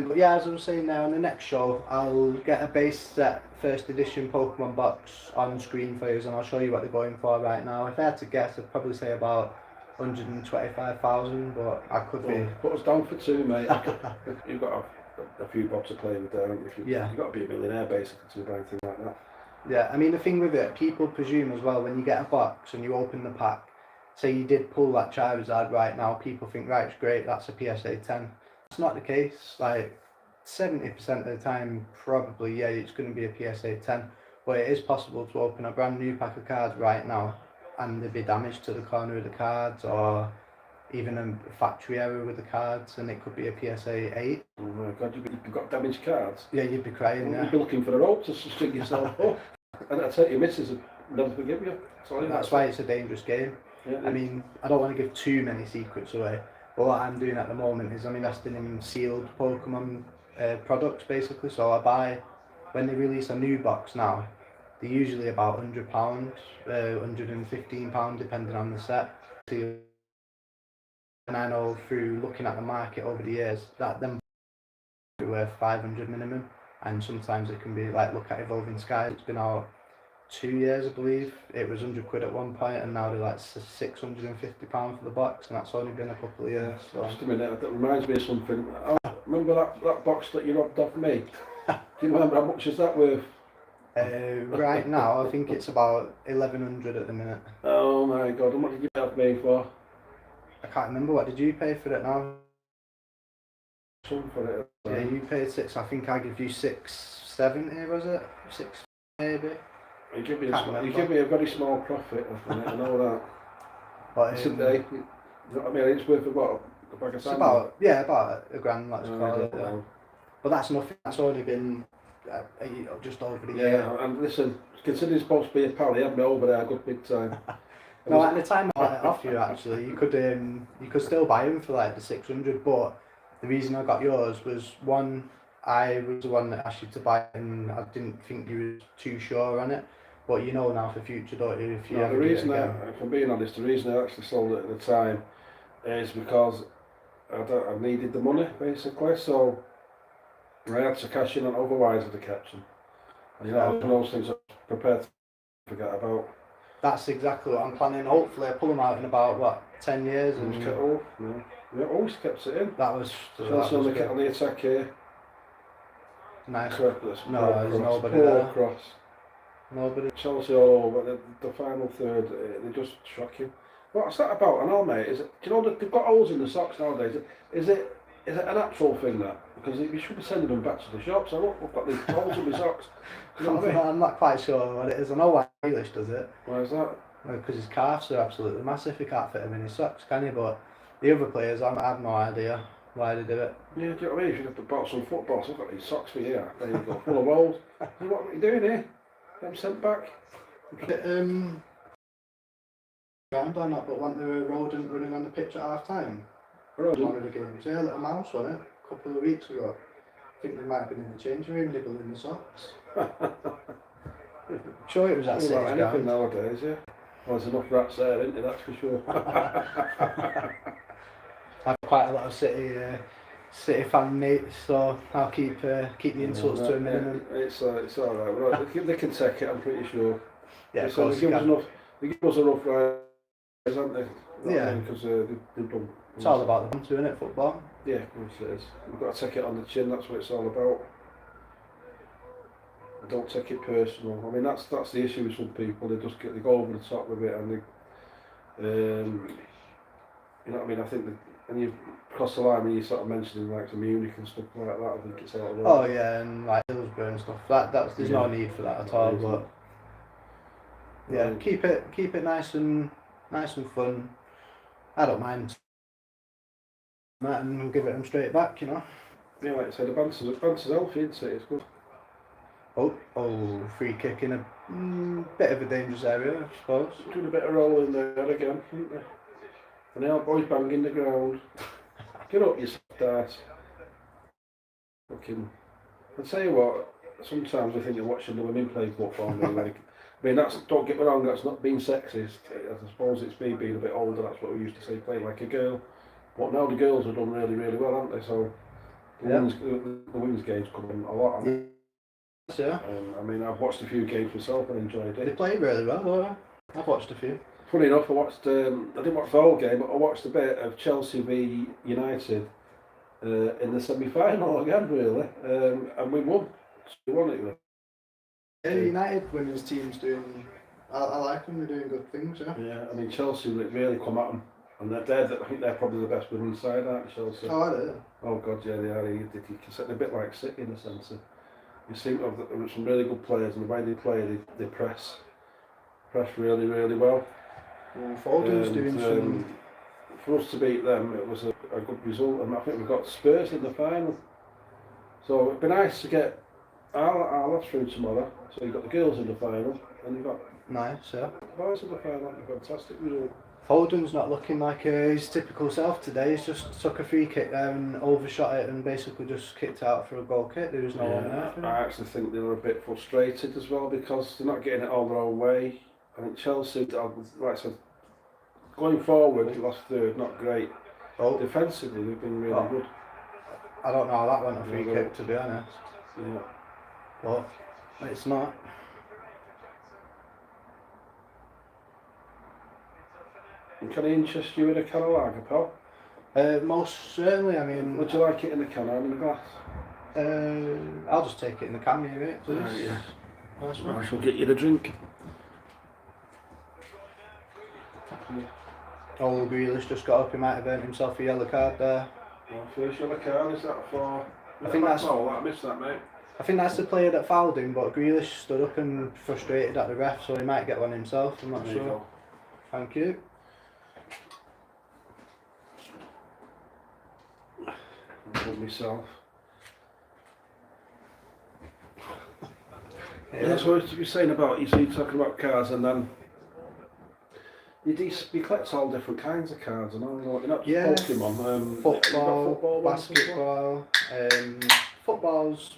But yeah, as I was saying now, on the next show, I'll get a base set first edition Pokemon box on screen for you, and I'll show you what they're going for right now. If I had to guess, I'd probably say about 125,000, but I could be. Put us down for 2, mate. You've got a few bob to play with there, haven't you? Yeah. You've got to be a millionaire basically to buy anything like that. Yeah, I mean, the thing with it, people presume as well, when you get a box and you open the pack, say you did pull that Charizard right now, people think, right, it's great, that's a PSA 10. It's not the case. Like 70% of the time, probably, yeah, it's going to be a PSA 10. But it is possible to open a brand new pack of cards right now and there'd be damage to the corner of the cards, or even a factory error with the cards, and it could be a PSA 8. Oh my God, you've got damaged cards. Yeah, you'd be crying. You'd be looking for a rope to string yourself up. And I tell you, missus would never forgive you. Sorry, that's why it's a dangerous game. Yeah, I mean, I don't want to give too many secrets away, but what I'm doing at the moment is I'm investing in sealed Pokemon products, basically. So I buy, when they release a new box now, they're usually about £100, £115, depending on the set. And I know through looking at the market over the years that them are worth 500 minimum, and sometimes it can be like, look at Evolving Skies. It's been out 2 years, I believe. It was £100 at one point, and now they're like £650 for the box, and that's only been a couple of years. So. Just a minute, that reminds me of something. Oh, remember that box that you robbed off me? Do you remember how much is that worth? Right now, I think it's about 1,100 at the minute. Oh my God, and what did you pay off me for? I can't remember, what did you pay for it now? Some for it. Yeah, you paid 6, I think I give you 670, was it? 6 maybe? You give me a very small profit off it, I know that. But It's a day. You know what I mean? It's worth about a bag of it's sand. about £1 grand, let's call it. Yeah. But that's nothing, that's only been just over the year. Yeah, and listen, considering it's supposed to be a pal, he had me over there a good big time. No, at the time I bought it off you, actually, you could still buy them for like the 600, but the reason I got yours was, one, I was the one that asked you to buy it and I didn't think you were too sure on it. But you know now for future, don't you? If you No, the reason, if I'm being honest, the reason I actually sold it at the time is because I needed the money, basically, so I had to cash in, and otherwise I'd have kept them. And you know, one of those things I'm prepared to forget about. That's exactly what I'm planning. Hopefully I pull them out in about, 10 years? And Always kept it in. That was On the attack here. Nice. No, there's nobody there. Cross. Nobody. Chelsea all over, the final third, they're just shocking. What's that about? I know, mate. Do you know that they've got holes in the socks nowadays? Is it a natural thing, that? Because you should be sending them back to the shops. I look, we've got these holes in the socks. You know what I mean? I'm not quite sure what it is. I know why English does it. Why is that? Because his calves are absolutely massive. He can't fit them in his socks, can he? But the other players, I have no idea why they do it. Yeah, do you know what I mean? If you have to bought some football, so I've got these socks for you. There you go, full of holes. What are you doing here? Get them sent back. Remember or not, but wasn't there a rodent running on the pitch at half time? One of the games. Yeah, a little mouse, wasn't it? A couple of weeks ago. I think they might have been in the changing room nibbling the socks. I'm sure it was at City's anything ground. nowadays, yeah. Well, there's enough rats there, isn't there? That's for sure. I've quite a lot of City fan mates, so I'll keep the insults to a minimum. It's alright. They can take it, I'm pretty sure. Yeah, of So course they give us enough rise, haven't they? Yeah. Because they've done. It's all about the banter, isn't it, football? Yeah, of course it is. You've got to take it on the chin. That's what it's all about. Don't take it personal. I mean, that's the issue with some people. They go over the top with it, and they, you know what I mean. I think that when you cross the line, when you sort of mentioning like some Munich and stuff like that, I think it's all right. Oh yeah, and like Hillsborough and stuff. There's no need for that at all. But yeah, keep it nice and fun. I don't mind that and give it them straight back, you know. Yeah, like I said, the banter's healthy, isn't it? It's good. Oh, free kick in a bit of a dangerous area, I suppose. Doing a bit of rolling there again, isn't they? And the old boys banging the ground. Get up, you soft ass. Fucking. I tell you what, sometimes I think of watching the women play football. Like, I mean, don't get me wrong, that's not being sexist. I suppose it's me being a bit older, that's what we used to say, play like a girl. But now the girls have done really, really well, haven't they? So the women's games come in a lot. Yeah. I mean, I've watched a few games myself and enjoyed it. They played really well, though. I've watched a few. Funny enough, I didn't watch the whole game, but I watched a bit of Chelsea v United in the semi-final again, really. And we won. We won it. Yeah, United women's team's doing. I like them. They're doing good things. Yeah. Yeah, I mean Chelsea really come at them, and I think they're probably the best women's side, aren't they, Chelsea? Oh, are they? Oh God, yeah, they are. You can say they're a bit like City in a sense. You seem to have some really good players, and the way they play, they press really, really well. Foden's doing some. For us to beat them, it was a good result, and I think we've got Spurs in the final. So it'd be nice to get our lads through tomorrow. So you've got the girls in the final, and you've got Nice, yeah. boys in the final. Fantastic result. Foden's not looking like his typical self today. He's just took a free kick there and overshot it and basically just kicked out for a goal kick. There was no one there. I actually think they were a bit frustrated as well because they're not getting it all their own way. I think Chelsea, like I said, going forward, the last third, not great. Defensively, they've been really good. I don't know how that went a free kick, to be honest. Yeah. But it's not. And can I interest you in a can of lager, pal? Most certainly, I mean. Would you like it in the can or in the glass? I'll just take it in the can, mate, please. Yeah. Nice one. I shall get you the drink. Oh, Grealish just got up. He might have earned himself a yellow card there. Well, first yellow card, is that for? I think that's. Oh, I missed that, mate. I think that's the player that fouled him, but Grealish stood up and frustrated at the ref, so he might get one himself. I'm not sure. Thank you. Myself. Yeah, that's what you were saying about you. So you're talking about cars, and then you collect all different kinds of cards, and all. You're not just Pokemon. Football, basketball. Footballs.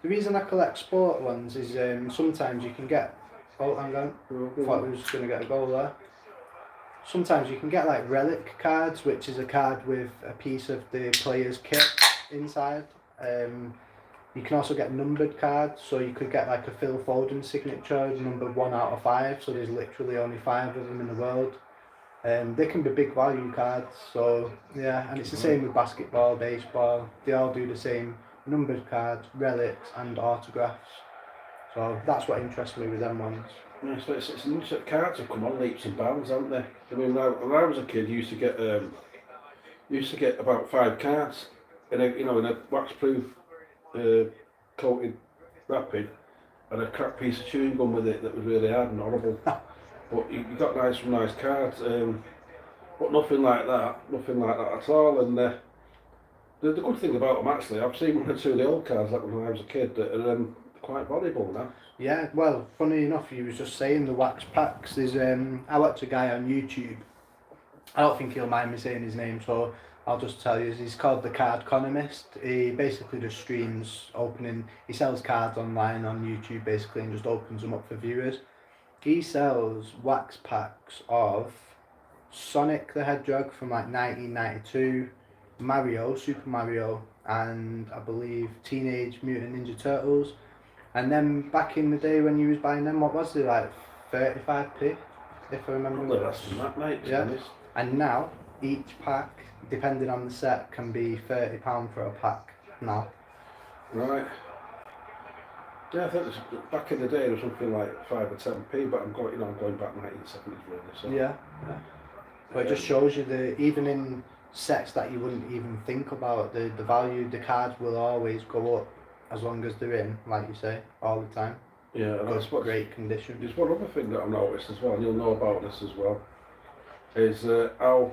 The reason I collect sport ones is sometimes you can get. Oh, hang on. I thought we was going to get a goal there. Sometimes you can get like relic cards, which is a card with a piece of the player's kit inside. You can also get numbered cards, so you could get like a Phil Foden signature, number 1 out of 5, so there's literally only 5 of them in the world. They can be big value cards, so yeah, and it's the same with basketball, baseball, they all do the same numbered cards, relics and autographs. So that's what interests me with them ones. Yeah, so it's interesting. Cards have come on leaps and bounds, haven't they? I mean, when I was a kid, you used to get about 5 cards in a wax-proof coated wrapping, and a crap piece of chewing gum with it that was really hard and horrible. But you got nice cards, but nothing like that at all. And the good thing about them, actually, I've seen 1 or 2 of the old cards like when I was a kid that are quite valuable now. Yeah, well, funny enough, you was just saying the wax packs. There's I watch a guy on YouTube. I don't think he'll mind me saying his name, so I'll just tell you. He's called the Card Economist. He basically just streams opening. He sells cards online on YouTube basically, and just opens them up for viewers. He sells wax packs of Sonic the Hedgehog from like 1992, Mario, Super Mario, and I believe Teenage Mutant Ninja Turtles. And then back in the day when you was buying them, what was it, like 35p, if I remember? Probably less than that, mate. Yeah. And now each pack, depending on the set, can be £30 for a pack now. Right. Yeah, I think back in the day it was something like 5 or 10p, but I'm going back 1970s really. So. Yeah. But it just shows you that even in sets that you wouldn't even think about, the value, the cards will always go up as long as they're in, like you say, all the time. Yeah, and that's what's great condition. There's one other thing that I've noticed as well, and you'll know about this as well, is how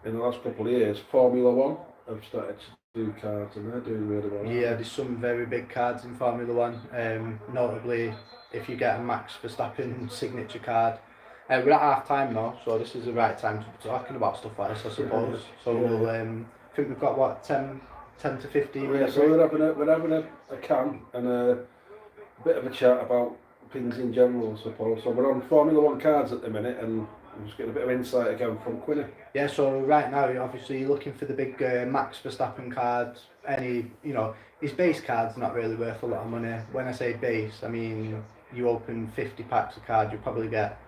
in the last couple of years Formula One have started to do cards, and they're doing really well. Yeah, there's some very big cards in Formula One. Notably, if you get a Max Verstappen signature card. We're at half time now, so this is the right time to be talking about stuff like this, I suppose. So we'll, I think we've got what 10 to 15 minutes. So we're having a can and a bit of a chat about things in general, I suppose. So we're on Formula One cards at the minute, and I'm just getting a bit of insight again from Quinny. Yeah, so right now, obviously, you're looking for the big Max Verstappen cards. His base card's not really worth a lot of money. When I say base, I mean you open 50 packs of cards, you probably get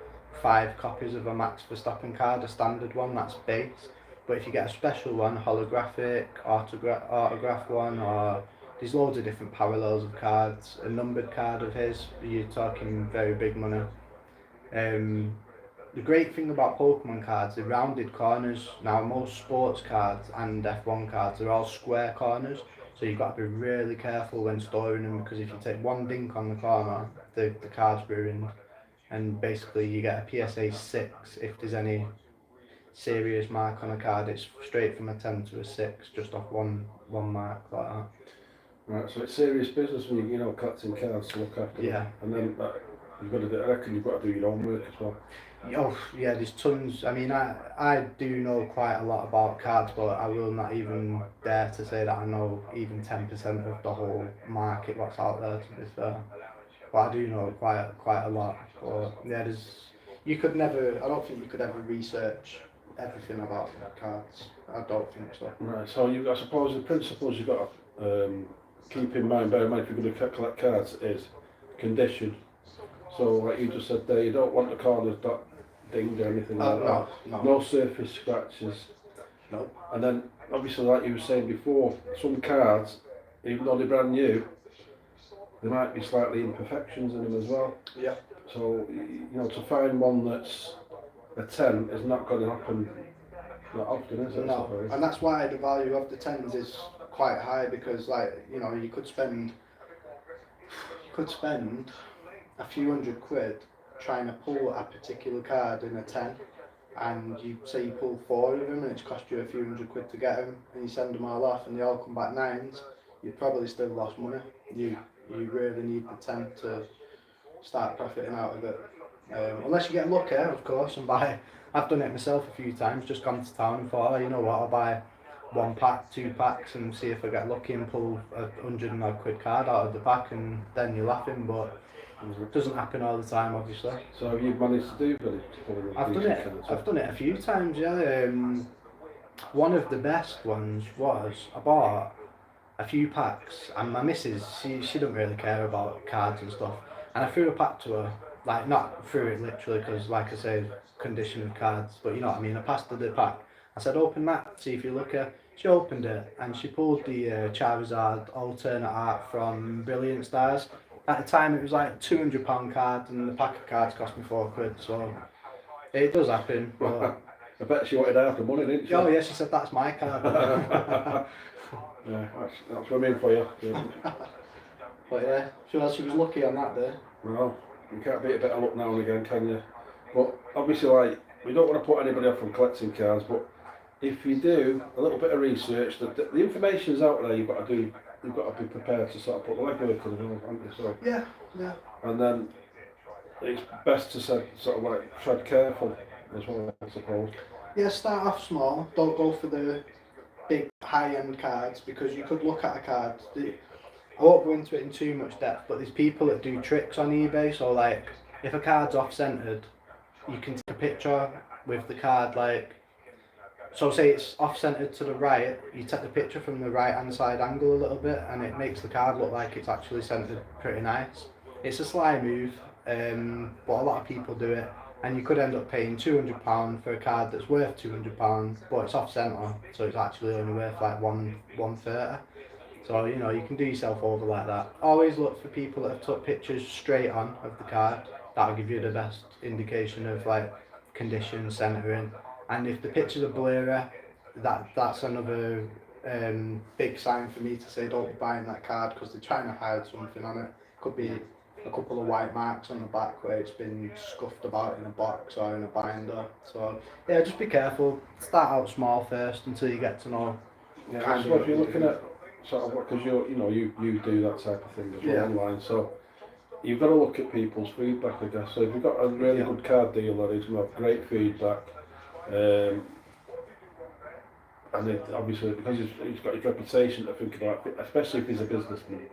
5 copies of a Max Verstappen card, a standard one, that's base. But if you get a special one, holographic, autograph one, or there's loads of different parallels of cards, a numbered card of his, you're talking very big money. The great thing about Pokemon cards, they're rounded corners. Now most sports cards and F1 cards are all square corners, so you've got to be really careful when storing them, because if you take one dink on the corner, the card's ruined. And basically you get a PSA 6 if there's any serious mark on a card. It's straight from a 10 to a 6, just off one mark like that. Right, so it's serious business when you collecting cards to look after. Yeah. And then you've got to do. I reckon you've got to do your own work as well. Oh yeah, there's tons. I mean, I do know quite a lot about cards, but I will not even dare to say that I know even 10% of the whole market what's out there, to be fair. But I do know quite a lot. But yeah, I don't think you could ever research everything about cards. I don't think so. Right, so I suppose the principles you've got to keep in mind, bear in mind if you're going to collect cards, is condition. So like you just said there, you don't want the corners dinged or anything like that. No surface scratches. No. And then obviously, like you were saying before, some cards, even though they're brand new, there might be slightly imperfections in them as well. Yeah. So to find one that's a 10 is not going to happen that often, is it? No, and that's why the value of the 10s is quite high, because you could spend a few £100 trying to pull a particular card in a 10, and you say you pull 4 of them and it's cost you a few £100 to get them, and you send them all off and they all come back 9s, you've probably still lost money. You really need the 10 to start profiting out of it. Unless you get lucky, of course, and buy. I've done it myself a few times, just gone to town and thought, you know what, I'll buy 1 pack, 2 packs and see if I get lucky and pull a £100 card out of the pack, and then you're laughing, but it doesn't happen all the time, obviously. So have you managed to do Billy? I've done it a few times, yeah. One of the best ones was I bought a few packs, and my missus, she don't really care about cards and stuff, and I threw a pack to her, like not threw it literally, because like I say, condition of cards, but you know what I mean, I passed her the pack. I said, open that, see if you look at. She opened it and she pulled the Charizard alternate art from Brilliant Stars. At the time it was like £200 card, and the pack of cards cost me £4, so it does happen. But I bet she wanted half the money, didn't she? Oh yeah, she said that's my card. Yeah, that's what I mean for you. Yeah. But yeah, she was lucky on that day. Well, you can't beat a bit of luck now and again, can you? But obviously, we don't want to put anybody off from collecting cards, but if you do a little bit of research, the information's out there. You've got to be prepared to sort of put the legwork in, haven't you? So yeah. And then it's best to sort of like tread careful as well, I suppose. Yeah, start off small. Don't go for the big high-end cards, because you could look at a card. I won't go into it in too much depth, but there's people that do tricks on eBay. So like, if a card's off-centered, you can take a picture with the card, like, so say it's off-centered to the right, you take the picture from the right-hand side angle a little bit, and it makes the card look like it's actually centered pretty nice. It's a sly move, but a lot of people do it. and you could end up paying £200 for a card that's worth £200, but it's off centre, so it's actually only worth like 130. So you know, you can do yourself over like that. Always look for people that have took pictures straight on of the card. That'll give you the best indication of like condition, centering. And if the pictures are blurry, that's another big sign for me to say don't be buying that card, because they're trying to hide something on it. Could be a couple of white marks on the back where it's been scuffed about in a box or in a binder. So yeah, just be careful. Start out small first until you get to know. Yeah, Kind I suppose of you're what looking you at sort of because you do that type of thing as well Yeah. online. So you've got to look at people's feedback, I guess. So if you've got a really Yeah. good card dealer who's going to have great feedback, um, and obviously because he's got his reputation to think about, especially if he's a businessman.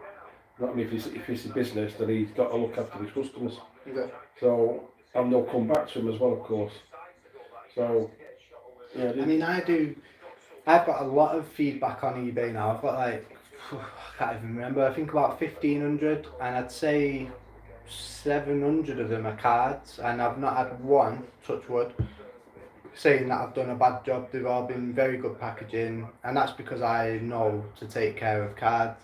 Not only if he's a business, then he's got to look after his customers. Yeah. So and they'll come back to him as well, of course. So yeah, I mean, I've got a lot of feedback on eBay now. I've got like, I can't even remember, I think about 1,500, and I'd say 700 of them are cards, and I've not had one, touch wood, saying that I've done a bad job. They've all been very good packaging, and that's because I know to take care of cards.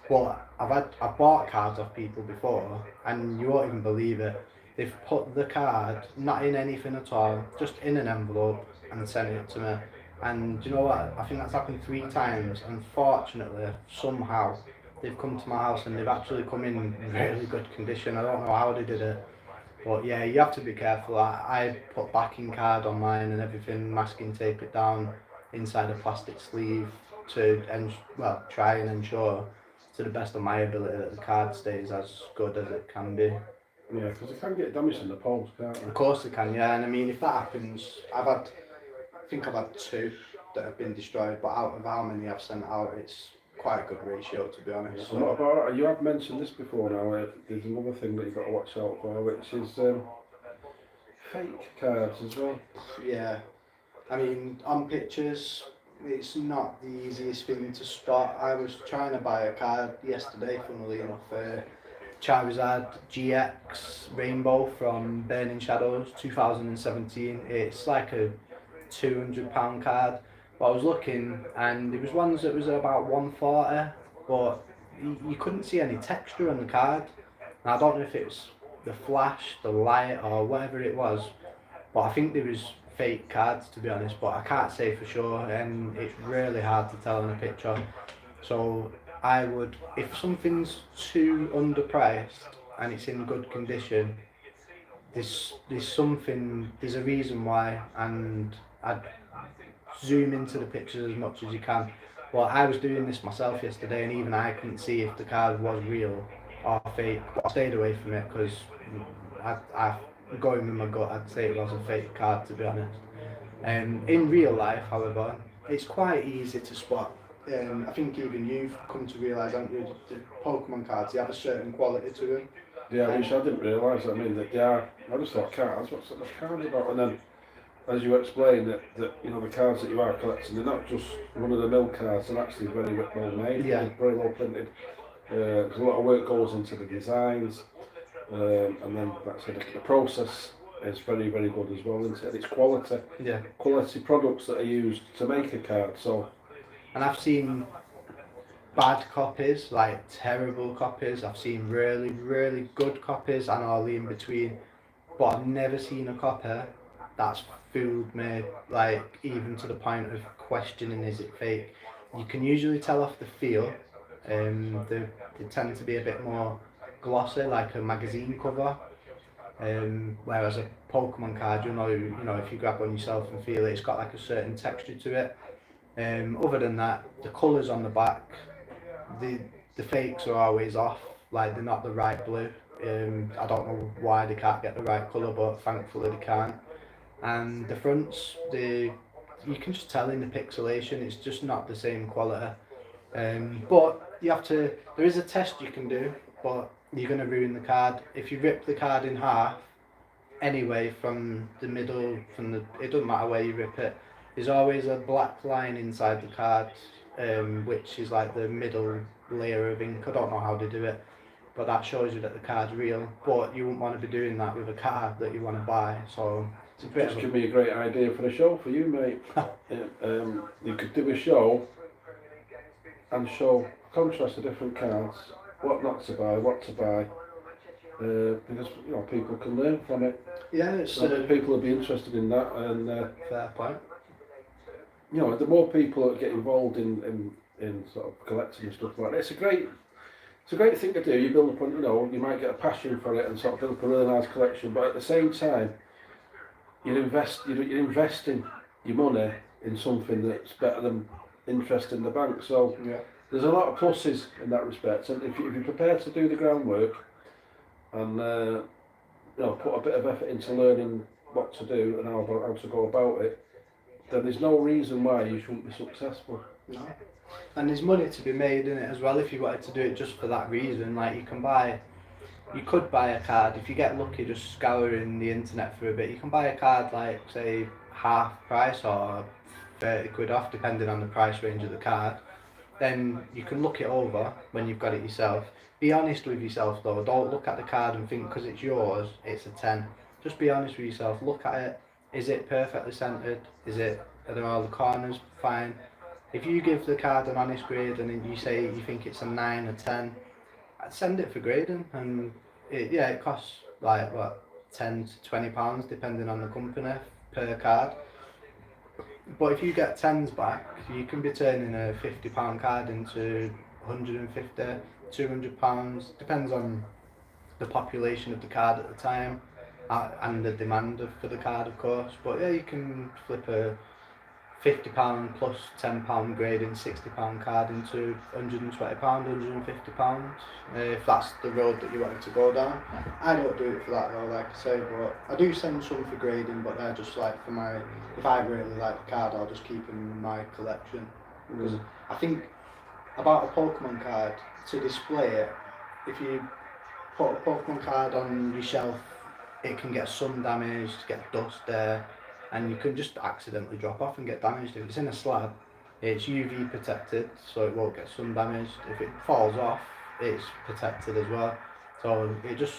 But I've bought cards off people before, and you won't even believe it. They've put the card not in anything at all, just in an envelope, and sent it to me. And do you know what? I think that's happened 3 times. Unfortunately, somehow they've come to my house and they've actually come in really good condition. I don't know how they did it, but yeah, you have to be careful. I put backing card on mine and everything, masking tape it down inside a plastic sleeve to try and ensure to the best of my ability that the card stays as good as it can be. yeah, because they can get damaged in the post, can't they? Of course they can, yeah. And I mean, if that happens, I think I've had 2 that have been destroyed, but out of how many I've sent out, it's quite a good ratio, to be honest. So what about, you have mentioned this before now, there's another thing that you've got to watch out for, which is fake cards as well. Yeah, I mean, on pictures, it's not the easiest thing to spot. I was trying to buy a card yesterday, funnily enough, Charizard GX Rainbow from Burning Shadows 2017. It's like a £200 card. But I was looking, and there was ones that was about 140, but you couldn't see any texture on the card. And I don't know if it was the flash, the light, or whatever it was, but I think there was fake cards, to be honest, but I can't say for sure, and it's really hard to tell in a picture. So I would, if something's too underpriced and it's in good condition, there's a reason why, and I'd zoom into the pictures as much as you can. Well, I was doing this myself yesterday, and even I couldn't see if the card was real or fake, but I stayed away from it because I going with my gut, I'd say it was a fake card, to be honest. In real life, however, it's quite easy to spot. I think even you've come to realise, haven't you, the Pokemon cards, they have a certain quality to them. Yeah, which I didn't realise. I mean, that they are. I just thought cards. What's the cards about? And then, as you explained, that you know the cards that you are collecting, they're not just run-of-the-mill cards. They're actually very well made. Yeah. They're very well printed. There's a lot of work goes into the designs, and then that's it. The process is very, very good as well, isn't it? It's quality. Yeah. Quality products that are used to make a card. So. And I've seen bad copies, like terrible copies. I've seen really, really good copies and all the in between. But I've never seen a copy that's fooled me, like even to the point of questioning is it fake. You can usually tell off the feel. They tend to be a bit more glossy, like a magazine cover. Whereas a Pokemon card, you know, if you grab one yourself and feel it, it's got like a certain texture to it. Other than that, the colours on the back, the fakes are always off, like they're not the right blue. I don't know why they can't get the right colour, but thankfully they can. And the fronts, you can just tell in the pixelation, it's just not the same quality. But there is a test you can do, but you're going to ruin the card. If you rip the card in half, anyway, from the middle, it doesn't matter where you rip it, there's always a black line inside the card, which is like the middle layer of ink. I don't know how they do it. but that shows you that the card's real. But you wouldn't want to be doing that with a card that you want to buy. So it's a bit Just of give me a great idea for the show for you, mate. You could do a show and show contrast of different cards, what not to buy, what to buy, because people can learn from it. yeah, it's So people will be interested in that, and fair point. the more people that get involved in sort of collecting and stuff like that, it's a great thing to do. You build up on, you might get a passion for it and sort of build up a really nice collection, but at the same time, you're investing your money in something that's better than interest in the bank. So Yeah. there's a lot of pluses in that respect, and if you're prepared to do the groundwork and put a bit of effort into learning what to do and how to go about it, then there's no reason why you shouldn't be successful. No. And there's money to be made in it as well if you wanted to do it just for that reason. Like you could buy a card if you get lucky, just scouring the internet for a bit. You can buy a card like say half price or 30 quid off, depending on the price range of the card. Then you can look it over when you've got it yourself. Be honest with yourself though. Don't look at the card and think because it's yours, it's a 10. Just be honest with yourself. Look at it. Is it perfectly centered? Are there all the corners fine? If you give the card an honest grade and then you say you think it's a 9 or 10, I'd send it for grading, and it costs like what, £10 to £20 depending on the company per card. But if you get 10s back, you can be turning a £50 card into £150, £200, depends on the population of the card at the time and the demand for the card, of course. But yeah, you can flip a £50 plus £10 grading £60 card into £120, £150, if that's the road that you wanted to go down. I don't do it for that though, like I say, but I do send some for grading, but they're just like for my, if I really like the card, I'll just keep them in my collection. Because I think about a Pokemon card, to display it, if you put a Pokemon card on your shelf, it can get sun damage, get dust there, and you can just accidentally drop off and get damaged. If it's in a slab, it's UV protected, so it won't get sun damaged. If it falls off, it's protected as well. So it just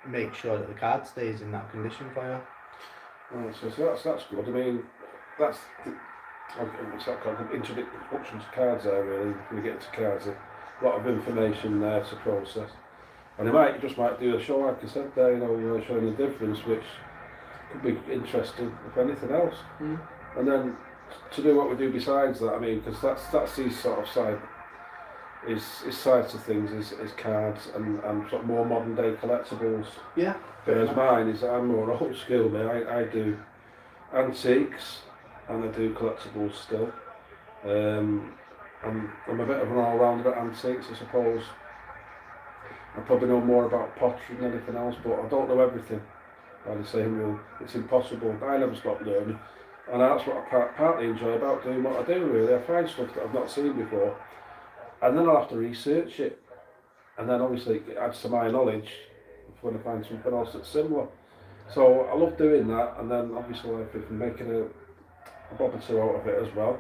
makes sure that the card stays in that condition for you. Right, so that's good. I mean, that's it's that kind of introduction to cards there, really. When we get into cards, a lot of information there to process. And you just might do a show, like I said there, showing the difference, which could be interesting, if anything else. And then to do what we do besides that, I mean, because that's his sort of side, his sides of things is cards and sort of more modern day collectibles. Yeah. Whereas mine is, I'm more old school, mate. I do antiques and I do collectibles still. I'm a bit of an all-rounder at antiques, I suppose. I probably know more about pottery than anything else, but I don't know everything. By the same rule, it's impossible. I never stop learning, and that's what I partly enjoy about doing what I do. Really, I find stuff that I've not seen before, and then I'll have to research it, and then obviously it adds to my knowledge when I find something else that's similar. So I love doing that, and then obviously if I'm making a bob or two out of it as well,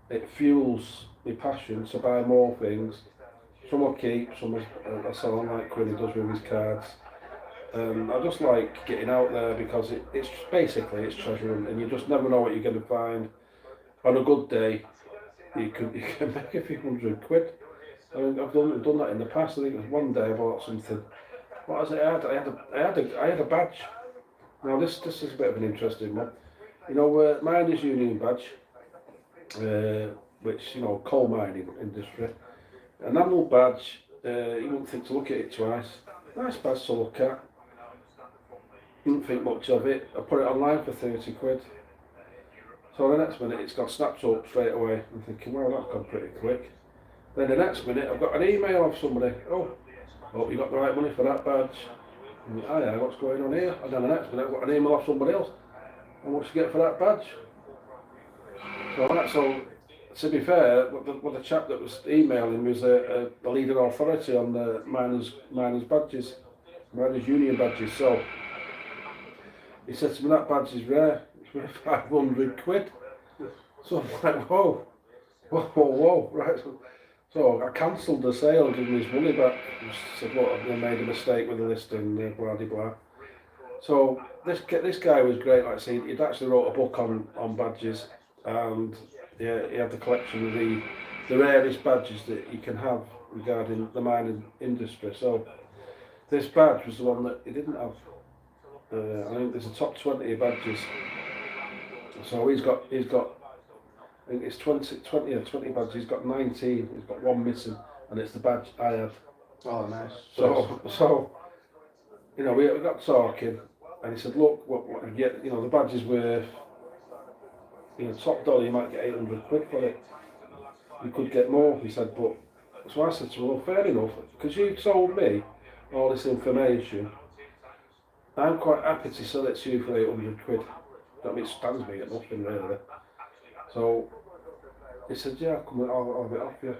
it fuels my passion to buy more things. Some I keep, some I sell on, like Quinny does with his cards. I just like getting out there because it's basically treasure hunting, and you just never know what you're going to find. On a good day, you can make a few £100. I mean, I've done that in the past. I think it was one day I bought something. What was it? I had a badge. Now this is a bit of an interesting one. Miners' Union badge, which coal mining industry. An annual badge. You wouldn't think to look at it twice. Nice badge to look at. Didn't think much of it. I put it online for 30 quid. So the next minute it's got snapped up straight away. I'm thinking, well, that's gone pretty quick. Then the next minute I've got an email of somebody. Oh, you got the right money for that badge. And, oh yeah, what's going on here? And then the next minute I've got an email of somebody else. How much you get for that badge? So to be fair, what the chap that was emailing was a leading authority on the miners' badges, miners' union badges. So he said to me, that badge is rare, it's worth 500 quid. So I'm like, whoa, right. So I cancelled the sale and gave him his money back. I said, look, I've made a mistake with the listing, blah, blah, blah. So this guy was great. Like I say, he'd actually wrote a book on badges, and yeah, he had the collection of the rarest badges that you can have regarding the mining industry. So this badge was the one that he didn't have. I think there's a top 20 badges. So he's got I think it's 20 or 20 badges. He's got 19. He's got one missing, and it's the badge I had. Oh, nice. So you know, we got talking, and he said, look, what you get, you know, the badge is worth, you know, top dollar, you might get 800 quid for it. You could get more, he said, but, so I said to him, well, fair enough, because you told me all this information, I'm quite happy to sell it to you for 800 quid. That means it stands me at nothing, really. So, he said, yeah, I'll have it off you.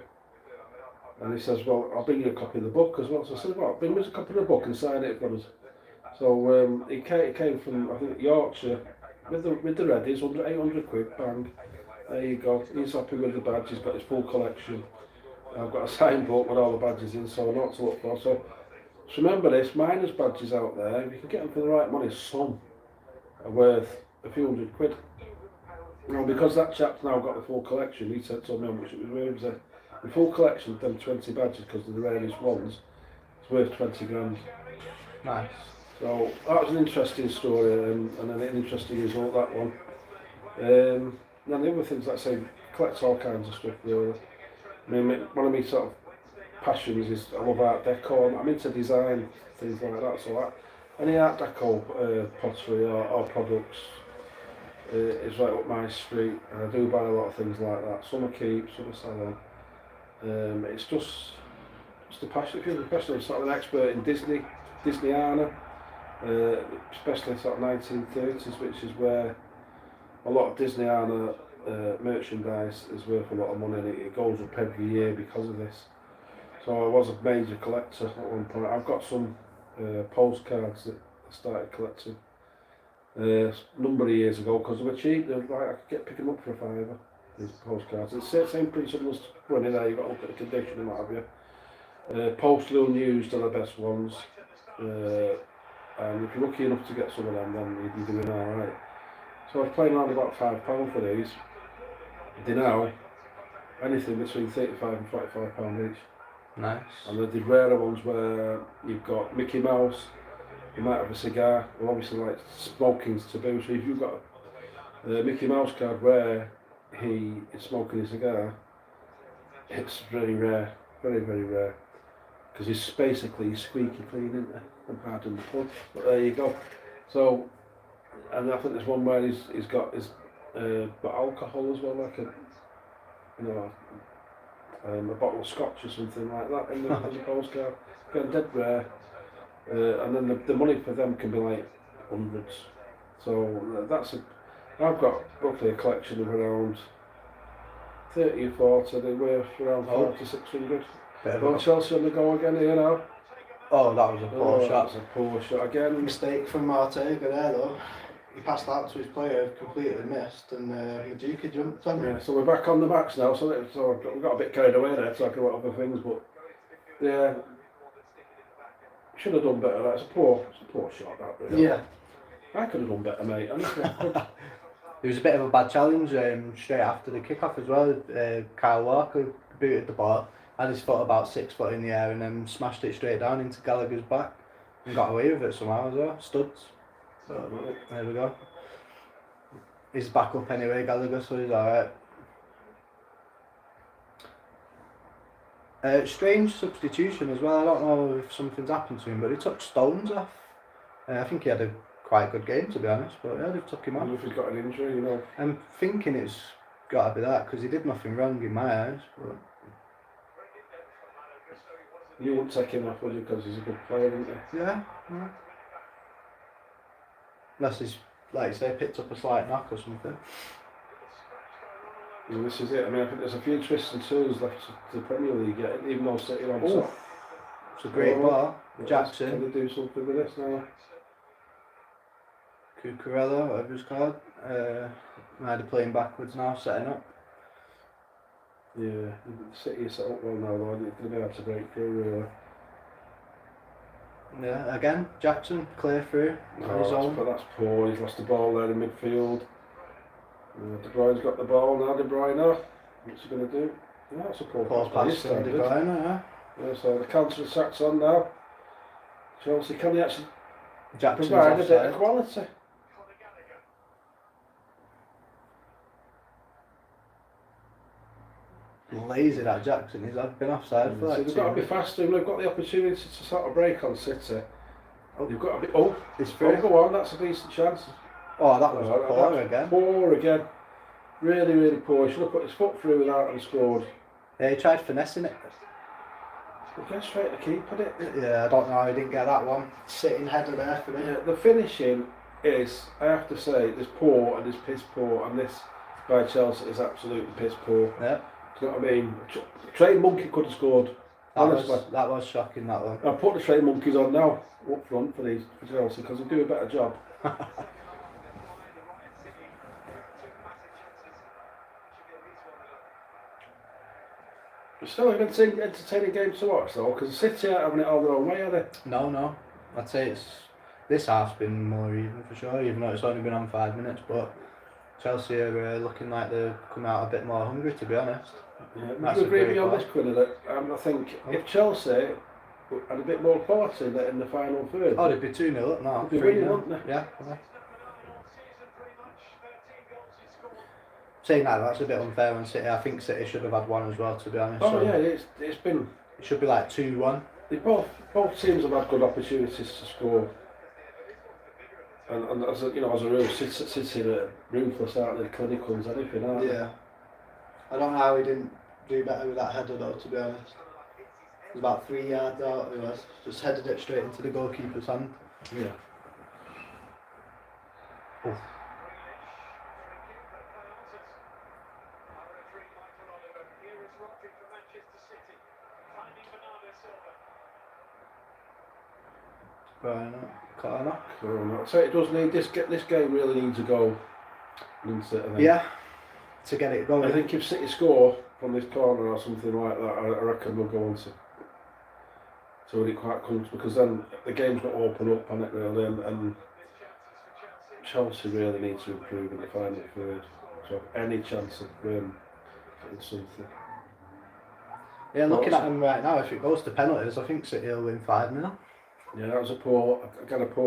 And he says, well, I'll bring you a copy of the book as well. So I said, well, bring us a copy of the book and sign it for us. So he came from, I think, Yorkshire with the Reddies, 800 quid, bang. There you go. He's happy with the badge. He's got his full collection. I've got a signed book with all the badges in, so I know what to look for. So remember this, miners' badges out there, if you can get them for the right money, some are worth a few hundred quid. You know, because that chap's now got the full collection, he said to me how much it was worth. He said, the full collection of them 20 badges, because they're the rarest ones, it's worth 20 grand. Nice. So that was an interesting story, and an interesting result, that one. And then the other things, like I say, collect all kinds of stuff really. I mean, one of my sort of passions is I love art deco. I'm into design, things like that. So any art deco pottery or products is right up my street, and I do buy a lot of things like that. Some I keep, some I sell on. It's just a passion. If you're especially sort of an expert in Disneyana, especially sort of 1930s, which is where a lot of Disneyana merchandise is worth a lot of money, and it goes up every year because of this. So I was a major collector at one point. I've got some postcards that I started collecting a number of years ago because they were cheap. They were like, I could pick them up for a fiver, these postcards. It's the same principle as running there, you've got to look at the condition and what have you. Postally unused are the best ones. And if you're lucky enough to get some of them, then you're doing alright. So I was playing around about £5 for these. They now anything between £35 and £45 each. Nice. And they did rarer ones where you've got Mickey Mouse, you might have a cigar, well obviously like smoking's taboo, so if you've got a Mickey Mouse card where he is smoking a cigar, it's very rare, very, very rare. Because he's basically squeaky clean, isn't it? And pardon the pun, but there you go. So, and I think there's one where he's got his got alcohol as well, like a bottle of scotch or something like that in the postcard. Again, dead rare. And then the money for them can be like hundreds. So I've got roughly a collection of around 30 or 40. They're worth around 500 to 600. Well, Chelsae on the go again here now. Oh, that was a poor shot. That was a poor shot again. Mistake from Ortega there though. He passed out to his player, completely missed, and Maduka jumped on him. Yeah, so we're back on the match now, so we got a bit carried away there talking about other things, but yeah, should have done better. It's a poor shot, that really. Yeah. I could have done better, mate. Honestly. It was a bit of a bad challenge straight after the kick-off as well. Kyle Walker booted the ball, had his foot about 6 foot in the air, and then smashed it straight down into Gallagher's back and got away with it somehow as well. Studs. So there we go. He's back up anyway, Gallagher, so he's alright. Strange substitution as well. I don't know if something's happened to him, but he took Stones off. I think he had a quite good game, to be honest, but yeah, they've took him I off. don't know if he's got an injury, you know. I'm thinking it's got to be that, because he did nothing wrong in my eyes. But You wouldn't take him off, would you? Because he's a good player, isn't he? yeah. Unless he's, like you say, picked up a slight knock or something. And this is it. I mean, I think there's a few twists and turns left to the Premier League yet, even though City are on top. It's a great ball. Jackson. Can they do something with this now? Cucurella, whatever it's called. Either playing backwards now, setting up. Yeah, City is set up well now though, they're going to be able to break through really. Yeah, again, Jackson, clear through on his own. That's poor, he's lost the ball there in midfield. De Bruyne's got the ball now, De Bruyne. What's he going to do? Yeah, that's a poor pass from De Bruyne, yeah. Yeah, so the counter attack's on now. Chelsae, can they actually Jackson's provide a bit offside. of quality? Lazy that Jackson, he's been offside for like they've got to be faster, and they've got the opportunity to sort of break on City. They've got to be. Oh, it's through. Go on, that's a decent chance. Oh, that was poor again. Poor again. Really, really poor. He should have put his foot through with that and scored. Yeah, he tried finessing it. He went straight to keep it. Yeah, I don't know how he didn't get that one. Sitting header there for me. Yeah, the finishing is, I have to say, there's poor and there's piss poor, and this by Chelsea is absolutely piss poor. Yeah. Do you know what I mean? Train Monkey could have scored. Honestly. That was shocking, that one. I'll put the Train Monkeys on now, up front for Chelsea, because they do a better job. It's still an entertaining game to watch though, because City aren't having it all their own way, are they? No. I'd say this half's been more even for sure, even though it's only been on 5 minutes, but Chelsea are looking like they've come out a bit more hungry, to be honest. Yeah, would you agree with me on this, Quinn, that I think if Chelsea had a bit more quality in the final third... Oh, they'd be 2-0 up now. They'd be winning, wouldn't they? Yeah. Saying that's a bit unfair on City. I think City should have had one as well, to be honest. Oh yeah, it's been... It should be like 2-1. Both teams have had good opportunities to score. And as a rule, City are ruthless, aren't they? Clinical as anything, aren't they? Yeah. I don't know how he didn't do better with that header though, to be honest. It was about 3 yards out, it was. Just headed it straight into the goalkeeper's hand. Yeah. Oof. Corner. So it does need this game really needs a goal. Yeah. To get it going. I think if City score from this corner or something like that, I reckon we'll go on to win it quite comfortable, because then the game's not open up on it really, and Chelsea really need to improve in the final third to have any chance of getting something. Yeah, looking at them right now, if it goes to penalties, I think City will win 5-0. Yeah, that was a poor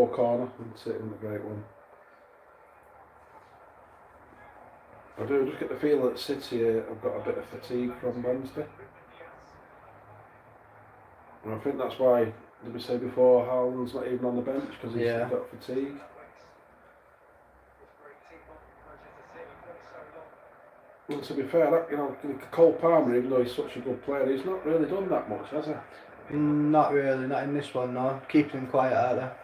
corner, and City in a great one. I do just get the feeling that City have got a bit of fatigue from Wednesday. And I think that's why, did we say before, Haaland's not even on the bench, because he's got fatigue. And to be fair, Cole Palmer, even though he's such a good player, he's not really done that much, has he? Not really, not in this one, no. Keeping him quiet out there.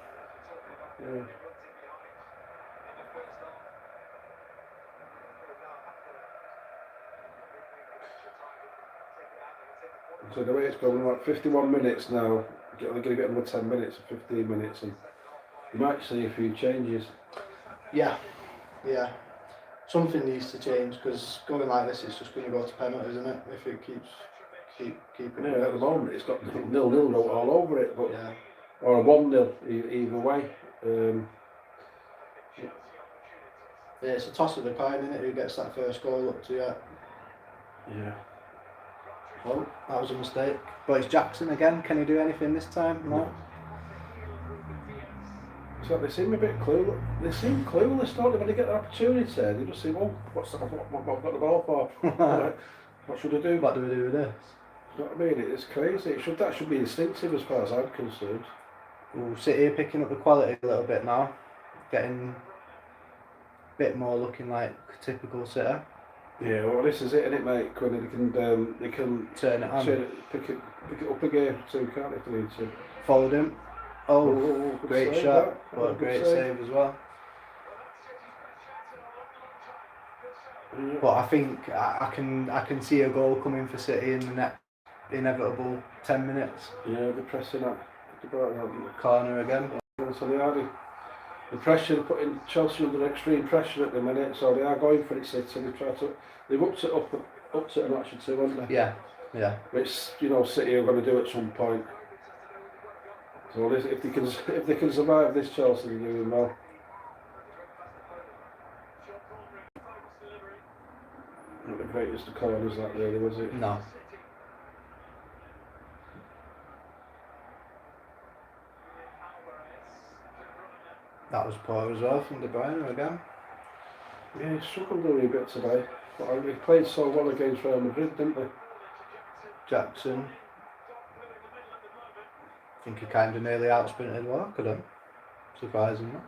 Yeah. So the way it's going, like 51 minutes now, they're going to get another 10 minutes or 15 minutes, and you might see a few changes. Yeah. Something needs to change, because going like this, it's just going to go to penalties, isn't it? If it keeps keeping. Yeah, at the moment it's got 0-0 all over it, but yeah. Or a 1-0 either way. Yeah, it's a toss of the coin, isn't it? Who gets that first goal up to you? Yeah. Well, that was a mistake. But it's Jackson again. Can he do anything this time? No. So they seem a bit clueless. They seem clueless, don't they, when they get the opportunity? They just think, well, what I've got the ball for? What should I do? What do we do with this? You know what I mean? It's crazy. That should be instinctive as far as I'm concerned. Ooh, City picking up the quality a little bit now. Getting a bit more looking like typical City. Yeah, well, this is it, isn't it, mate? When they can turn it on. Pick it up again too, can't they, if they need to? Followed him. Oh, great shot. What a great save as well. Yeah. But I think I can see a goal coming for City in the next inevitable 10 minutes. Yeah, they're pressing that. Corner again. So they are the pressure, putting Chelsea under extreme pressure at the minute, so they are going for it, City. They've upped it up up to an action too, aren't they? Yeah, yeah. Which City are going to do at some point. So if they can survive this, Chelsea are doing well. Not the greatest of corners, that really, was it? No. That was poor as well from De Bruyne again. Yeah, he struggled a wee bit today. But he played so well against Real Madrid, didn't he? Jackson. I think he kind of nearly outsprinted Walker then. Surprisingly.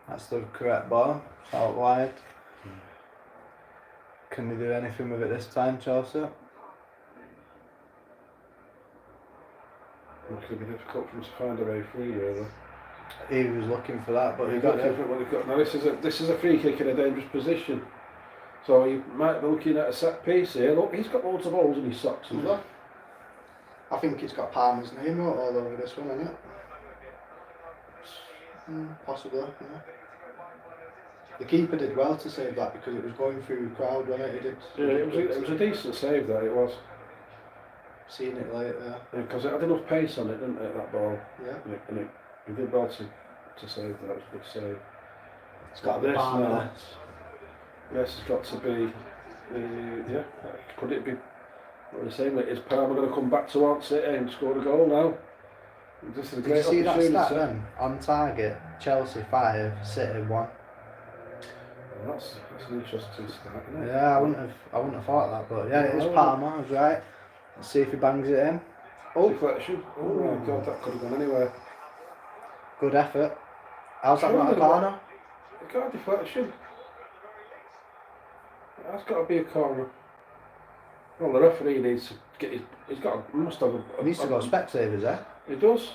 That's the correct ball. It's out wide. Can they do anything with it this time, Chelsea? It could be difficult for him to find a way free, really. He was looking for that, but he He's got looking it. for what they've got. Now this is a free kick in a dangerous position. So he might be looking at a set piece here. Look, he's got loads of holes in his socks as well. I think it's got Palmer's name all over this one, isn't it? Possibly, yeah. The keeper did well to save that because it was going through the crowd, wasn't it? He did. Yeah, it was a decent save, that it was. Seen it later. Because it had enough pace on it, didn't it, that ball? Yeah. And he did well to save that. It was a good save. It's got the Palmer. Yes, it's got to be. Yeah, could it be? What are you saying? Is Palmer going to come back towards it and score a goal now? This is a Did great you see that opportunity. stat then? On target, Chelsea 5, City 1. Well, that's an interesting stat, isn't it? Yeah, I wouldn't have thought that, but yeah, it was Palmer. I was right. Let's see if he bangs it in. Oh, deflection! Oh my God, that could have gone anywhere. Good effort. How's that not a corner? It's got a deflection. That's got to be a corner. Well, the referee needs to get his. Must have a. He needs to go Specsavers, eh? He does.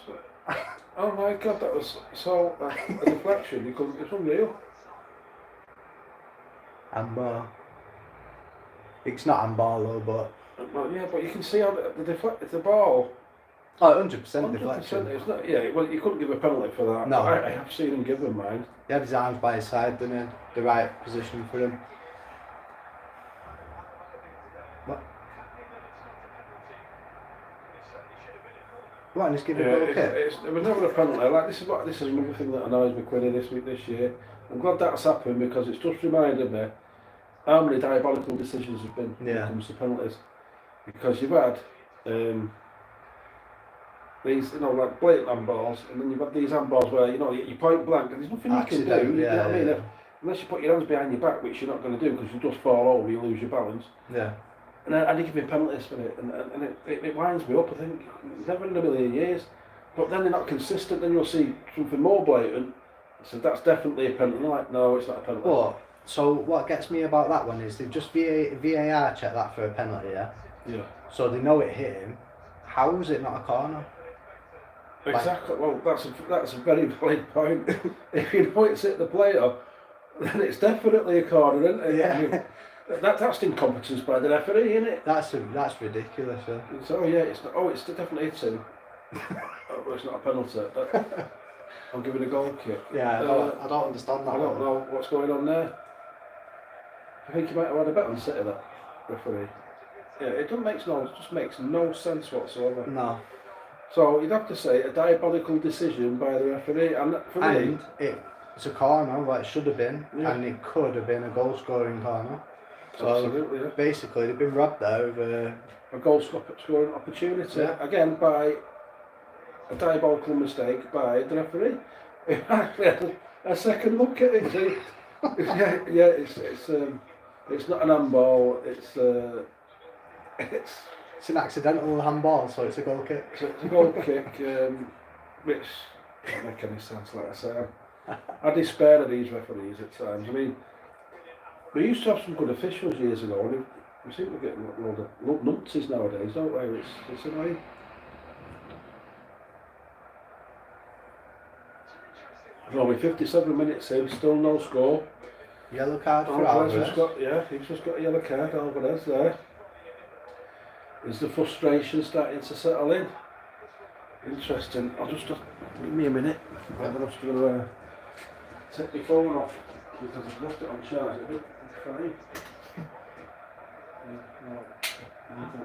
Oh my God, that was so a deflection. It's unreal. Handball. It's not handball though, but. Well, yeah, but you can see how the ball. Oh, 100% 100%. deflection. It's not. Yeah, well, you couldn't give a penalty for that. No. I have seen him give them mine. He had his arms by his side, didn't he? The right position for him. What? What, and he's giving a goal kick? It was never a penalty. Like this is another thing that annoys me Quinny this year. I'm glad that's happened because it's just reminded me how many diabolical decisions have been when it comes to penalties. Because you've had these, like blatant handballs, and then you've had these handballs where you point blank and there's nothing you can do. You know what I mean? Unless you put your hands behind your back, which you're not going to do because you just fall over, you lose your balance. Yeah. And they give me penalties for it, and it winds me up. I think never in a million years. But then they're not consistent. Then you'll see something more blatant. So that's definitely a penalty. Like, no, it's not a penalty. But so what gets me about that one is they've just VAR checked that for a penalty, yeah. Yeah. So they know it hit him. How is it not a corner? Exactly. Well, that's a very valid point. If you know it's hit the player, then it's definitely a corner, isn't it? Yeah. That's incompetence by the referee, isn't it? That's ridiculous. Yeah. So yeah, it's definitely hitting. Well, it's not a penalty. I'm giving a goal kick. Yeah, I don't understand that. I don't know what's going on there. I think you might have had a bet on City, that referee. Yeah, it just makes no sense whatsoever. No. So you'd have to say a diabolical decision by the referee, and for me, it's a corner, like it should have been, yeah. and it could have been a goal-scoring corner. So absolutely, yeah. basically, they've been robbed there of a goal scoring opportunity, yeah. again by a diabolical mistake by the referee. He actually had a second look at it. See? It's not an handball. It's an accidental handball, so it's a goal kick. It's a goal kick, which doesn't make any sense. Like I say, I despair of these referees at times. I mean, we used to have some good officials years ago, and we seem to get a lot of nutses nowadays, don't we? It's annoying. There's only 57 minutes in, still no score. Yellow card for Alvarez. He's just got a yellow card, Alvarez there. Is the frustration starting to settle in? Interesting. I'll just give me a minute. I'm just going to take my phone off because I've left it on charge. It's fine.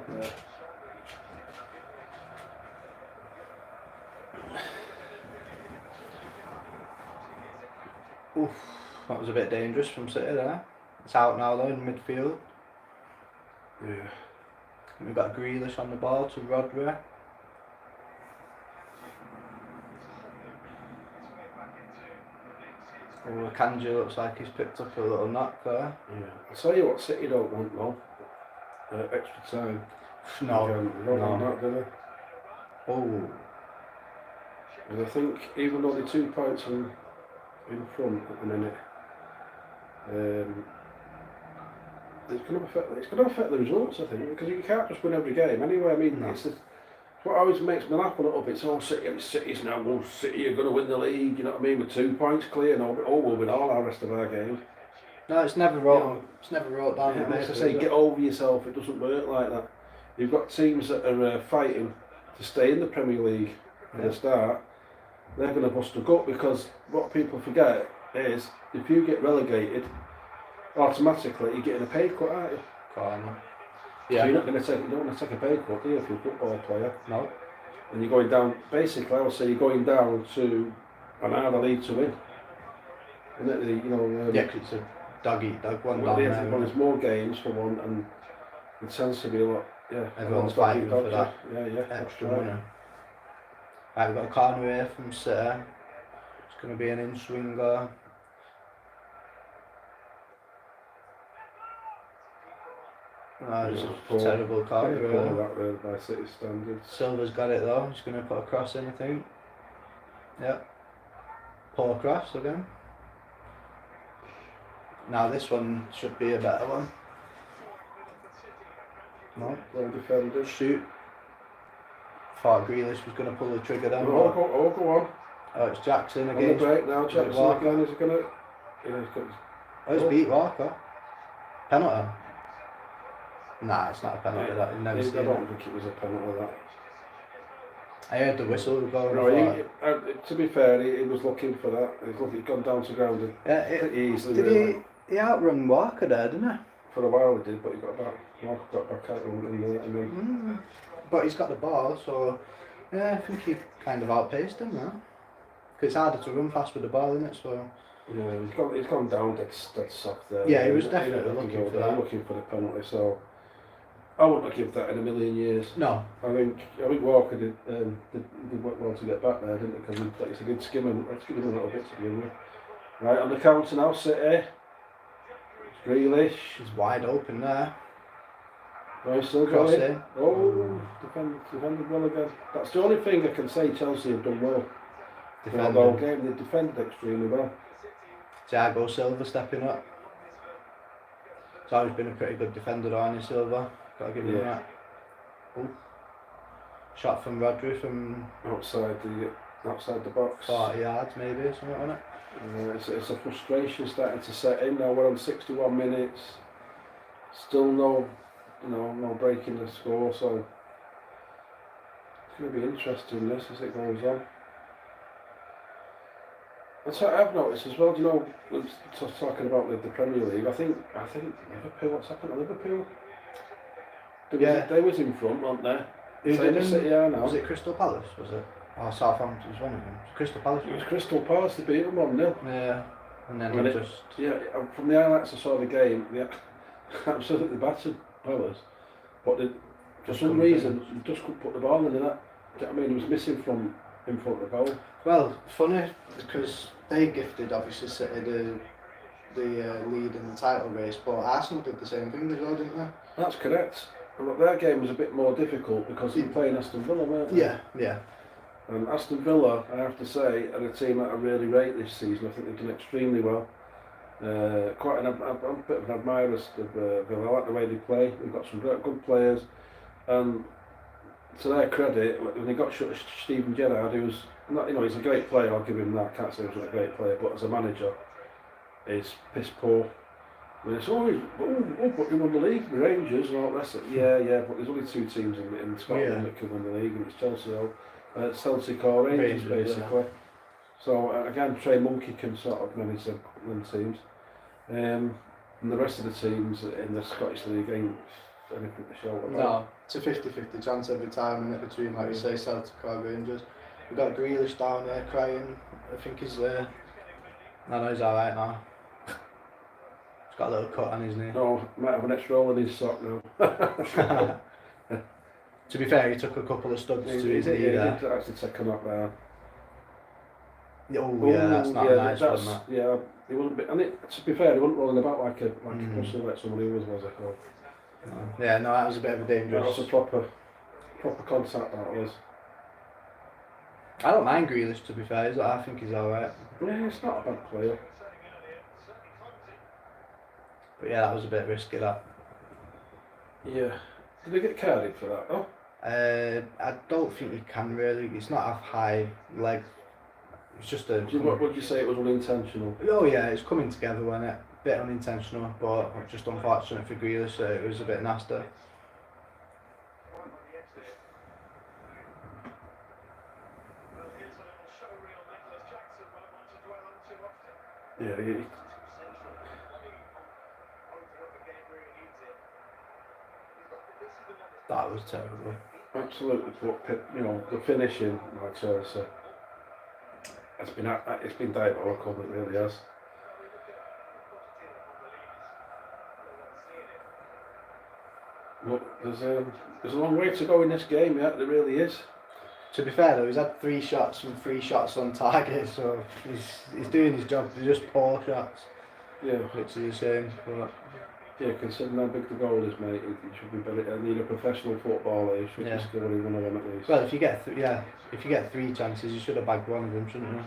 Yeah, Oof, that was a bit dangerous from City there. It's out now though in midfield. yeah. We've got Grealish on the ball to Rodri. Oh, Kanji looks like he's picked up a little knock there. Yeah. I'll tell you what City don't want though. Extra time. No, They don't want no. that, do they? Oh, And I think even though they're 2 points in front at the minute, it's going to affect the results, I think, because you can't just win every game anyway. I mean, No. it's what always makes me laugh a little bit. It's all City's now. Well, City are going to win the league. You know what I mean? With 2 points clear, and we'll win all our rest of our games. no, it's never wrote. It's never wrote down. Yeah, on as I paper, say, is it? get over yourself. It doesn't work like that. You've got teams that are fighting to stay in the Premier League at the start. They're going to bust a gut because what people forget is if you get relegated, automatically you're getting a pay cut, aren't you? Corner. So Yeah. you're not going to take. You don't want to take a pay cut, do you, if you're a football player? No. And you're going down. Basically, I would say you're going down to an harder league to win. Isn't it? You know. Yeah, 'cause it's a dog eat dog one Well, down yeah, there. well, there's more games for one, and it tends to be a lot. Yeah. Everyone's a lot fighting for dodgy. that Yeah, that's extra right. money. Right, we've got a corner here from City. It's going to be an in-swinger. No, it's Yeah, a terrible corner. Pretty Really. poor that really by City standards. Silva's got it though. He's going to put a cross in, I think. Yep. Poor cross again. Now this one should be a better one. No. Well defended. Shoot. Thought Grealish was going to pull the trigger then. Go on. Oh, it's Jackson On the again. break now, Is it Chelsae Walker? again. Is it gonna? Yeah, he's got. Oh, it's beat Walker. Penalty. Nah, it's not a penalty. That I've never I seen it. don't think it was a penalty. That. I heard the whistle going. No, to be fair, he was looking for that. He'd gone down to ground and Yeah, pretty easily. did really. he outrun Walker there, didn't he? For a while he did, but he got back. Walker got back out and then. But he's got the ball, so yeah, I think he kind of outpaced him now. Because it's harder to run fast with the ball, isn't it? So Yeah, he's gone down dead soft there. yeah, he was definitely looking for that. Looking for the penalty, so I wouldn't have given that in a million years. No. I think Walker did well to get back there, didn't it? Because he did skim him a little bit to begin with. Right, on the counter now, City. Grealish. He's wide open there. Right, still Cross going. in. Oh, defended well again. That's the only thing I can say Chelsea have done well. The whole game, they defended extremely well. Thiago Silva stepping up. He's always been a pretty good defender, Arnie Silva. Got to give him that. Oh. Shot from Rodri from Outside the box. 40 yards maybe, something like that. It's a frustration starting to set in now. We're on 61 minutes. Still no breaking the score. So it's going to be interesting this as it goes on. That's what I've noticed as well. You know, talking about the Premier League. I think Liverpool. What's happened to Liverpool? They was in front, weren't they? Same as City are now. Was it Crystal Palace? Was it? Or Southampton was one of them. Crystal Palace. It was Crystal Palace. They beat them 1-0. Yeah. And then And they it- just. Yeah, from the highlights I saw of the game, they absolutely battered Palace. But for some couldn't reason, finish. they just couldn't put the ball in the net. Do you know what I mean? He was missing from in front of the goal. Well, funny because they gifted obviously City the lead in the title race, but Arsenal did the same thing as well, didn't they? That's correct. And look, their game was a bit more difficult because they were playing Aston Villa, weren't they? Yeah. And Aston Villa, I have to say, are a team that I really rate this season. I think they've done extremely well. I'm a bit of an admirer of Villa. I like the way they play. They've got some good players. And to their credit, when they got shut of Steven Gerrard, who's not, he's a great player. I'll give him that. Can't say he's not a great player, but as a manager, he's piss poor. I mean, it's always, but you won the league, the Rangers and all the rest of it. Yeah, but there's only 2 teams in Scotland that can win the league, and it's Chelsea or Celtic or Rangers, Rangers, basically. So again, Trey Monkey can sort of manage them teams. And the rest of the teams in the Scottish League ain't anything to shout about. No, it's a 50-50 chance every time, and between, like you say, Celtic or Rangers. We've got Grealish down there crying. I think he's no, he's alright now. He's got a little cut on his knee. No, might have an extra hole in his sock now. To be fair, he took a couple of studs to his knee He there. did actually take a knock there. Oh yeah, that's not a nice one, that. Yeah, he wasn't. To be fair, he wasn't rolling about like a pussy like somebody was I thought. No. Yeah, no, that was a bit of a dangerous. That was a proper contact. That was. I don't mind Grealish, to be fair. I think he's alright. Yeah, he's not a bad player. But yeah, that was a bit risky, that. Yeah. Did they get carded for that? Oh. I don't think you can really. It's not a high leg. It's just a. What would you say it was unintentional? Oh yeah, it's coming together, wasn't it? Bit unintentional, but just unfortunate for Grealish. So it was a bit nasty. Yeah. That was terrible. Absolutely, but the finishing by Chelsae. It's been diabolical. It really has. Look, there's a long way to go in this game. Yeah, there really is. To be fair though, he's had 3 shots and 3 shots on target, so he's doing his job. They're just poor shots. Yeah, which is a shame. But yeah, considering how big the goal is, mate, he should be better. I need a professional footballer. He should be scoring one of them at least. Well, if you get 3 chances, you should have bagged one of them, shouldn't you?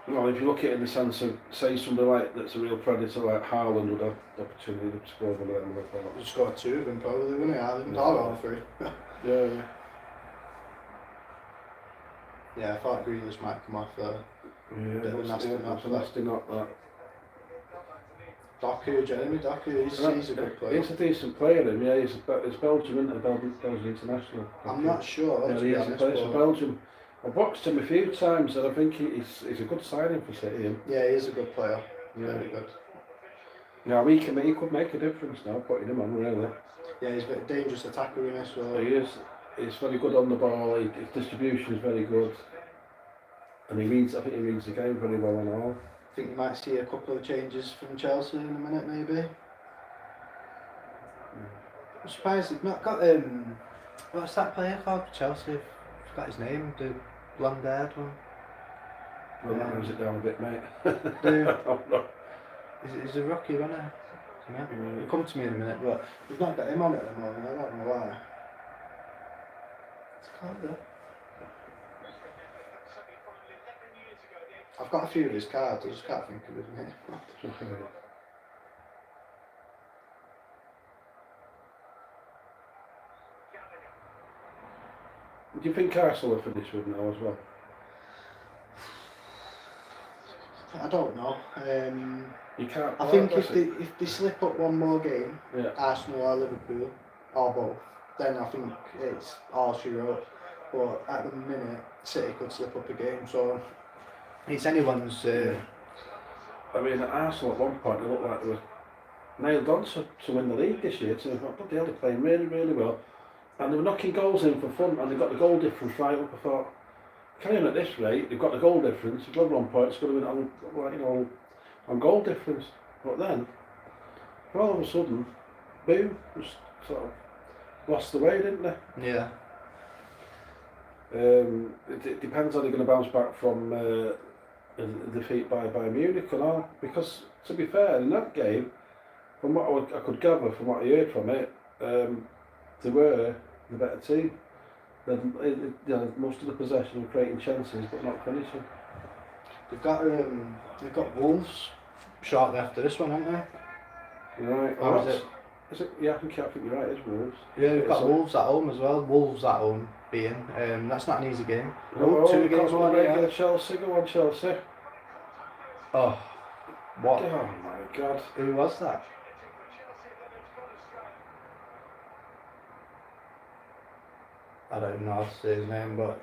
Well, if you look at it in the sense of, say, somebody like that's a real predator like Haaland would have the opportunity to score one of them. I thought. Just scored 2 of them probably, wouldn't he? Haaland, all 3. Yeah. Yeah, I thought Grealish might come off there. Yeah, Bit of a nasty knock that. Jeremy Doku, he's a good player. He's a decent player, him. Yeah, he's Belgium, isn't he? Belgium international. I'm not sure. Yeah, he is a player for Belgium. I've watched him a few times, and I think he's a good signing for City. Yeah, he is a good player. Yeah. Very good. Now he could make a difference now, putting him on really. Yeah, he's a bit dangerous attacker in this. So. He is. He's very good on the ball. His distribution is very good, and I think he reads the game very well and all. I think you might see a couple of changes from Chelsea in a minute, maybe. I'm surprised they've not got what's that player called for Chelsea? I forgot his name. The blonde-haired one. Well, that narrows it down a bit, mate. He's a rookie, isn't he? Yeah. He'll come to me in a minute, but we've not got him on at the moment. I don't know why. It's called that. I've got a few of his cards, I just can't think of his name. Do you think Arsenal will finish with now as well? I don't know. You can't. I think if they slip up one more game, yeah. Arsenal or Liverpool, or both, then I think it's all she wrote. But at the minute, City could slip up a game, so it's anyone's. I mean, at Arsenal at one point, they looked like they were nailed on to win the league this year. So they thought, but they're playing really, really well. And they were knocking goals in for fun, and they got the goal difference right up. I thought, carrying on at this rate, they've got the goal difference. If at one point, it's going to win on goal difference. But then, all of a sudden, boom, just sort of lost the way, didn't they? Yeah. It depends how they're going to bounce back from the defeat by Munich and all. Because, to be fair, in that game, from what I could gather from what I heard from it, they were the better team. Most of the possession and creating chances, but not finishing. They've got Wolves shortly after this one, haven't they? Right. Or is it? Is it? Yeah, I think you're right. It's Wolves. Yeah, we've got Wolves at home as well. Wolves at home being. That's not an easy game. Oh, 2 games one. Yeah. Chelsea, go on Chelsea. Oh, what? Oh my God. Who was that? I don't even know how to say his name, but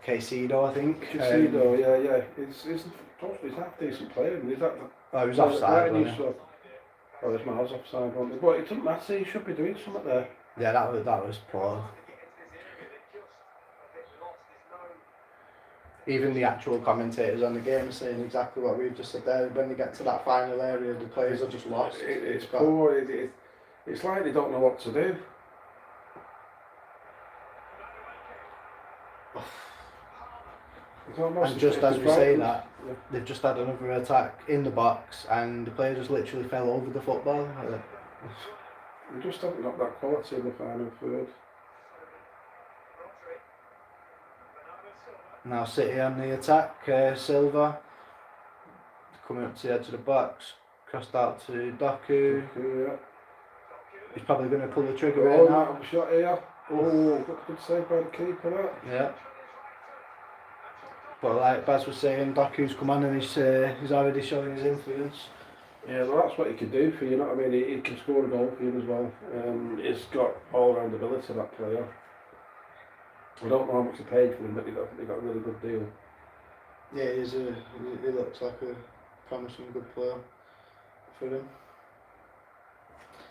Caicedo, I think. Chelsae, yeah. He's half decent player. And he's that. Oh, he was offside, wasn't he? Oh, there's miles offside, wasn't he? But it doesn't matter. He should be doing something there. Yeah, that was poor. Even the actual commentators on the game are saying exactly what we've just said there. When they get to that final area, the players are just lost. It's poor. It's like they don't know what to do. And just as we say that, they've just had another attack in the box, and the player just literally fell over the football. We just haven't got that quality in the final third. Now City on the attack. Silva coming up to the edge of the box, crossed out to Doku. Yeah. He's probably going to pull the trigger here now. Shot here. Oh, good save by the keeper. That. Yeah. But like Baz was saying, Doku's come on and he's already showing his influence. Yeah, well, that's what he can do for you, know what I mean? He can score a goal for you as well. He's got all-round ability, that player. I don't know how much he paid for him, but he got a really good deal. Yeah, he looks like a promising good player for him.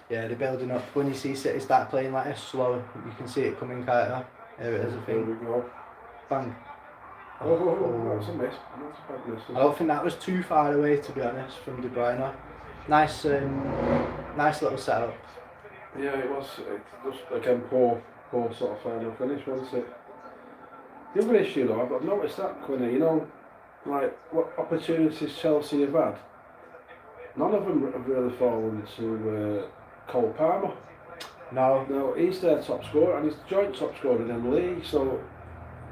Yeah, they're building up. When you see City start playing like this slow, you can see it coming kind of. Here it is, I think. There we go. Bang. Oh, that's a miss. That's a bad miss. I don't think that was too far away, to be honest, from De Bruyne. Nice little setup. Yeah, it was. Just again poor sort of final finish, wasn't it? The other issue though, I've noticed that, Quinny, you know, like what opportunities Chelsea have had, none of them have really fallen to Cole Palmer. No, he's their top scorer and he's joint top scorer in the league, so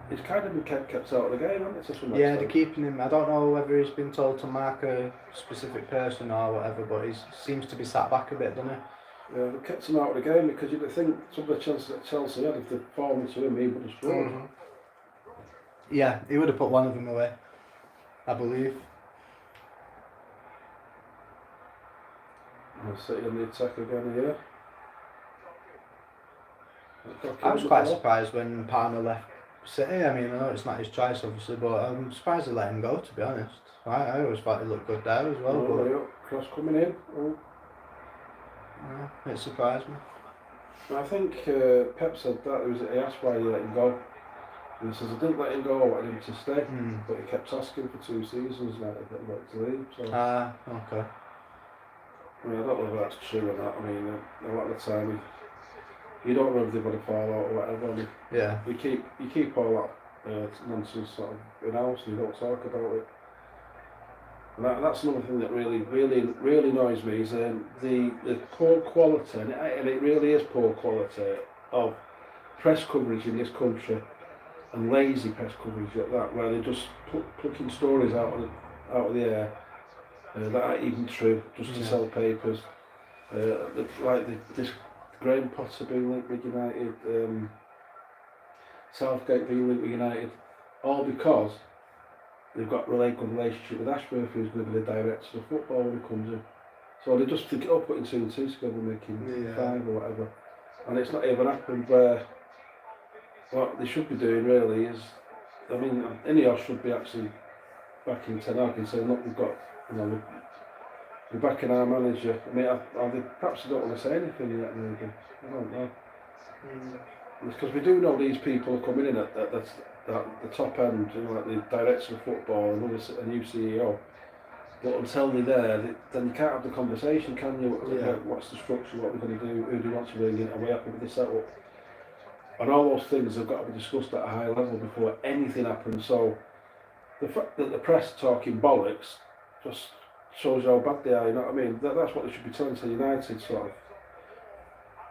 he's kind of been kept out of the game, hasn't it, to some Yeah, extent? they're keeping him. I don't know whether he's been told to mark a specific person or whatever, but he seems to be sat back a bit, doesn't he? Yeah, they kept him out of the game because you'd think some of the chances that Chelsea had, if they'd fallen to him, he would have scored. Mm-hmm. Yeah, he would have put one of them away, I believe. We'll City on the attack again here. I was quite surprised when Palmer left City. I mean, I know it's not his choice, obviously, but I'm surprised they let him go, to be honest. I always thought he looked good there as well. Oh, yeah. Cross coming in. Oh. Yeah, it surprised me. I think Pep said that. He asked why he let him go. And he says, I didn't let him go, I wanted him to stay. But he kept asking for 2 seasons now to get him to leave. So. Okay. I mean, I don't know if that's true or not. I mean, a lot of the time, you don't know if they're going to fall out or whatever. I mean, yeah. You keep all that nonsense sort of in-house and you don't talk about it. And that's another thing that really annoys me is the poor quality, and it really is poor quality, of press coverage in this country, and lazy press coverage at that, where they just plucking stories out of the air that aren't even true, just to sell papers. This Graham Potter being linked with United, Southgate being linked with United, all because they've got a really good relationship with Ashworth, who's going to be the director of football when he comes in. So they just think, putting 2 and 2 together and making 5 or whatever. And it's not even happened, where what they should be doing really is, I mean, Ineos should be actually backing Ten Hag and saying, look, we've got, we're backing our manager. I mean, they perhaps don't want to say anything yet, maybe. I don't know. Because we do know these people are coming in at the top end, like the director of football and a new CEO. But until they're there, then you can't have the conversation, can you? What's the structure, what we're going to do, who do you want to bring in, are we happy with this setup? And all those things have got to be discussed at a high level before anything happens. So the fact that the press talking bollocks just shows you how bad they are, you know what I mean? That's what they should be telling to United, sort of.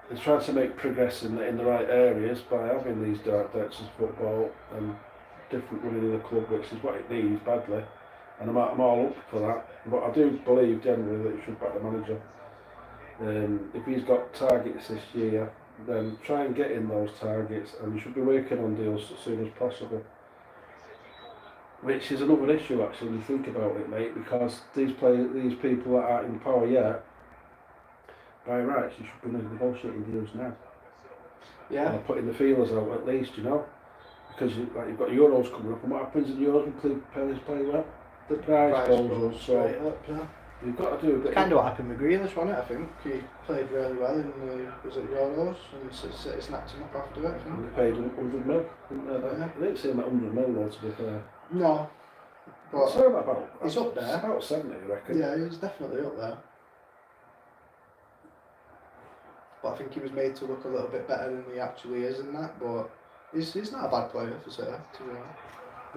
They're trying to make progress in the right areas by having these directors of football and different running in the club, which is what it needs badly. And I'm all up for that. But I do believe generally that you should back the manager. If he's got targets this year, then try and get in those targets, and you should be working on deals as soon as possible. Which is another issue actually when you think about it, mate, because these people that aren't in power yet, by rights, you should be negotiating deals now. Yeah. Or putting the feelers out at least, you know. because you've got Euros coming up, and what happens in Euros when players play well? The prize goes up, so you've got to do a bit. Kind of what happened with Grealish, wasn't it? I think he played really well in was it Euros, and City snapped him up after it. I think. And they paid 100 mil, didn't they? Yeah. I didn't see him at 100 mil though, to be fair. No, but So about he's up there. About 70, I reckon. Yeah, he's definitely up there. But I think he was made to look a little bit better than he actually is in that. But he's not a bad player for City, to be honest.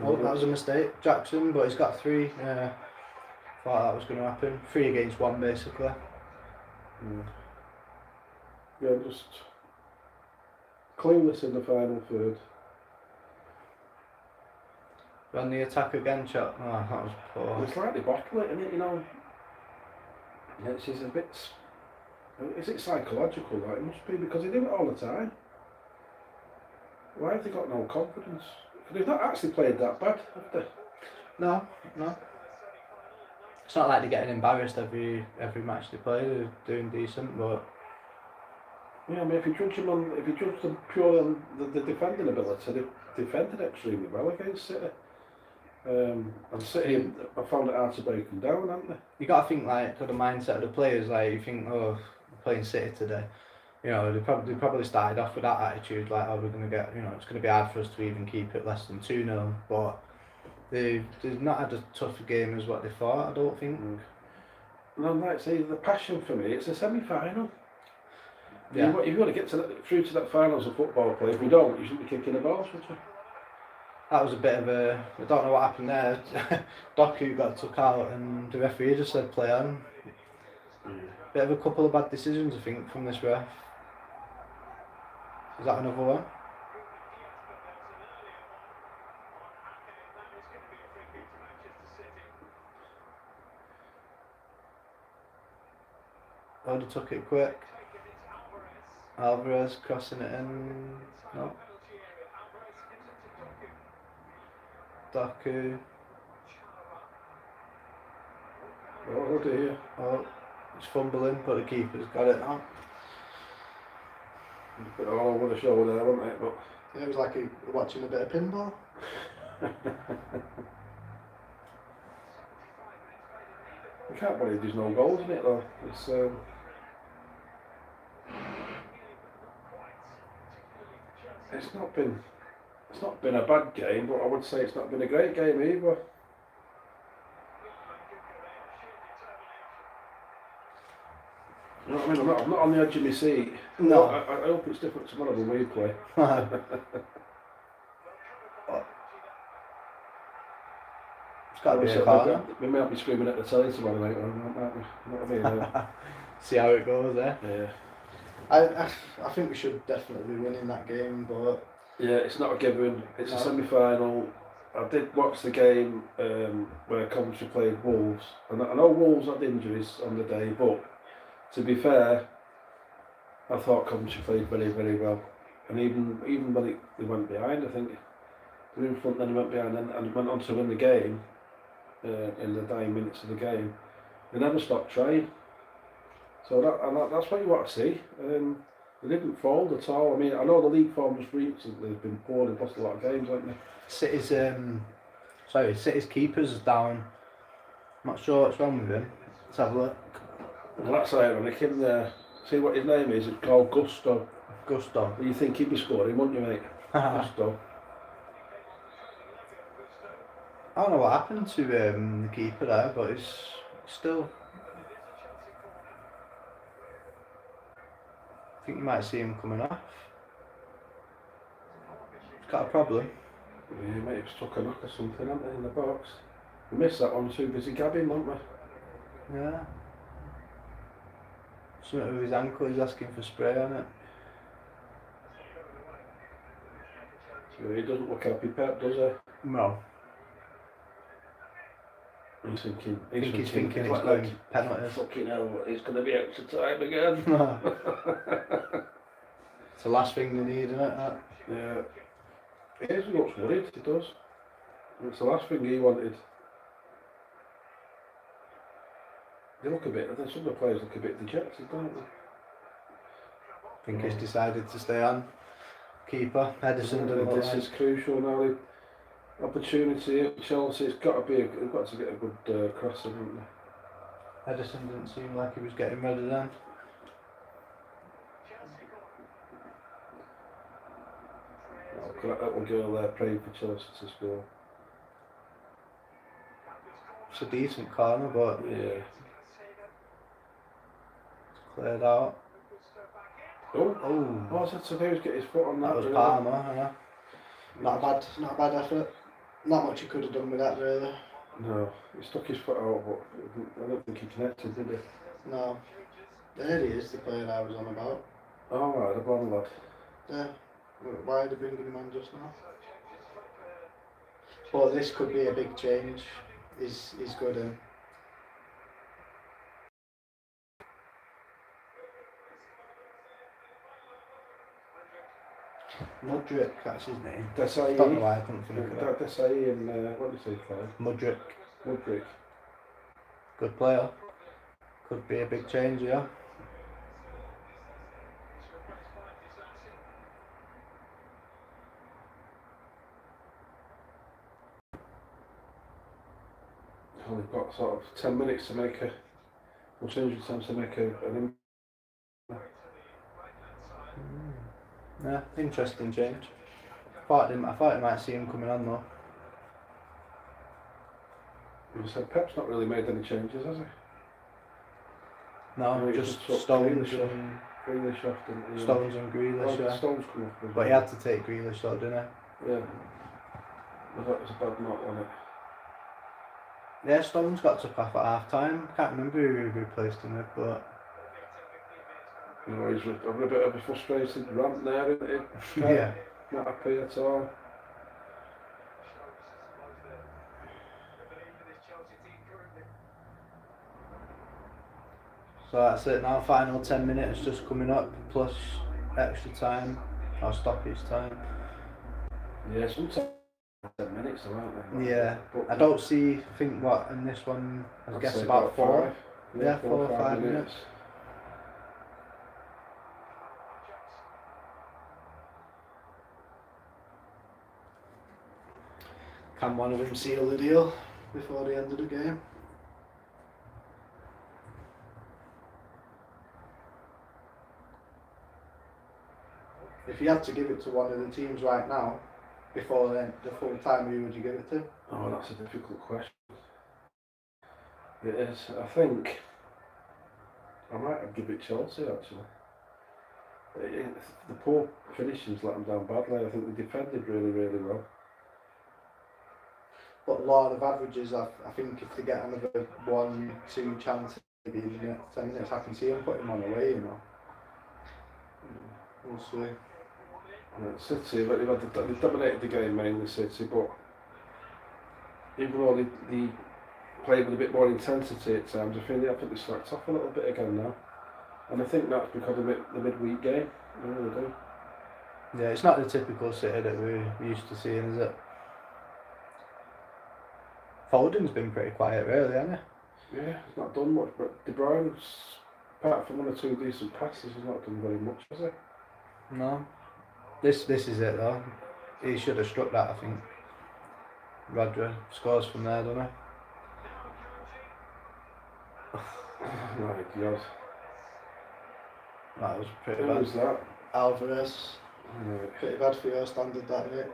Oh, that was a mistake, Jackson. But he's got 3. Thought that was going to happen. 3 against 1, basically. Yeah, just clueless in the final third. On the attack again, Chuck. Oh, that was poor. It's slightly bottle it, isn't it? You know. Yeah, it's a bit. Is it psychological? Like it must be because they do it all the time. Why have they got no confidence? They've not actually played that bad, have they? No. It's not like they're getting embarrassed every match they play. They're doing decent, but yeah, I mean, if you judge them purely on the defending ability, they defended extremely well against City. And City, I found it hard to break them down, haven't they? You got to think like for the mindset of the players. Like you think, oh, we're playing City today. You know, they probably started off with that attitude, like, oh, we're going to get, you know, it's going to be hard for us to even keep it less than 2-0. But they've not had as tough a game as what they thought, I don't think. And like I say, the passion for me, it's a semi-final. Yeah. If you want to get through to that final as a football player, if you don't, you shouldn't be kicking the ball, should you? That was a bit of a, I don't know what happened there. Doku got took out and the referee just said play on. Bit of a couple of bad decisions, I think, from this ref. Is that another one? Oh, they took it quick. Alvarez crossing it in. No. Doku. Oh dear. Oh, he's fumbling, but the keeper's got it now. Put it all over the shoulder there, wasn't it? But Yeah, it was like watching a bit of pinball. I can't believe there's no goals in it though. It's not been a bad game, but I would say it's not been a great game either. You know what I mean? I'm not on the edge of my seat. No. I hope it's different tomorrow when we play. It's got to be a corner. We might be screaming at the telly tomorrow night, might we? You know what I mean? See how it goes there. Yeah. I think we should definitely be winning that game, but Yeah, it's not a given. It's a semi-final. I did watch the game where Coventry played Wolves, and I know Wolves had injuries on the day, but to be fair, I thought Coventry played very, very well. And even when they went behind, I think they were in front, then they went behind, and went on to win the game in the dying minutes of the game. They never stopped trying. So that's what you want to see. They didn't fold at all. I mean, I know the league form just recently has been poor. They've lost a lot of games, haven't they? City's keeper's down. Not sure what's wrong with him. Let's have a look. Well, that's ironic, isn't there? See what his name is? It's called Gusto. Gusto. You think he'd be scoring, wouldn't you, mate? Gusto. I don't know what happened to the keeper there, but he's still. I think you might see him coming off. He's got a problem. Yeah, he might have struck a knock or something, haven't they, in the box? We missed that one, too busy gabbing, weren't we? Yeah. Something with his ankle, he's asking for spray on it. So he doesn't look happy, Pep, does he? No. He's thinking He's thinking it's like, going penalties. fucking hell, it's going to be extra time again. It's the last thing they need, isn't it? That? Yeah. He looks worried, he does. It's the last thing he wanted. They look a bit, I think some of the players look a bit dejected, don't they? I think he's decided to stay on. keeper. Edison didn't look This like. is crucial now. The opportunity at Chelsea. It's got to be. They've got to get a good cross in, haven't they? Edison didn't seem like he was getting ready then. That one girl there praying for Chelsea to score. It's a decent corner, but Yeah. cleared out. Oh, Oh, what's that to do? Is get his foot on that. that was really. Palmer, yeah. Not a bad effort. Not much he could have done with that, really. No, he stuck his foot out, but I don't think he connected, did he? No. There he is, the player I was on about. Oh, right, the blonde lad. Yeah. Why are they bringing him on just now? But this could be a big change. He's good in. Mudryk, that's his name. Desai. Don't know why I couldn't think of that. Desai and what did he say, Clive? Mudryk, Mudryk. good player. Could be a big change, yeah. Well, they've got sort of 10 minutes to make a, or 200 times to make an Yeah, interesting change. I thought I might see him coming on though. You said Pep's not really made any changes, has he? No, No, he just took Stones Grealish off. and Grealish off, didn't he? Stones and Grealish, Oh, yeah. Stones come off as But he well. had to take Grealish though, didn't he? Yeah. Well, that was a bad knock on it. Yeah, Stones got took off at half time. Can't remember who he replaced him with, but You know, he's having a bit of a frustrated rant there, isn't he? yeah. Not happy at all. So that's it now. Final 10 minutes just coming up, plus extra time or stoppage time. Yeah, sometimes 10 minutes, aren't they? Yeah, But I don't see. I think what in this one, I I'd guess say about 4. 5. Yeah, 4 4 or or 5 minutes. Can one of them seal the deal before the end of the game? If you had to give it to one of the teams right now, before the full time, who would you give it to? Oh, that's a difficult question. It is. I think I might give it Chelsea actually. The poor finishings let them down badly. I think they defended really, really well. But law of averages, I think if they get another 1-2 chances maybe in the next 10 minutes, I can see them putting one away, you know. We'll see. City, but they dominated the game mainly City, but even though they played with a bit more intensity at times, I think they slacked off a little bit again now. And I think that's because of the midweek game. I really do. Yeah, it's not the typical City that we're used to seeing, is it? Foden's been pretty quiet, really, hasn't he? Yeah, he's not done much, but De Bruyne's, apart from 1 or 2 decent passes, he's not done very much, has he? No. This is it though. He should have struck that, I think. Rodri scores from there, doesn't he? My God. That was pretty Who bad. was that? Alvarez. Right. Pretty bad for your standard, that, isn't it?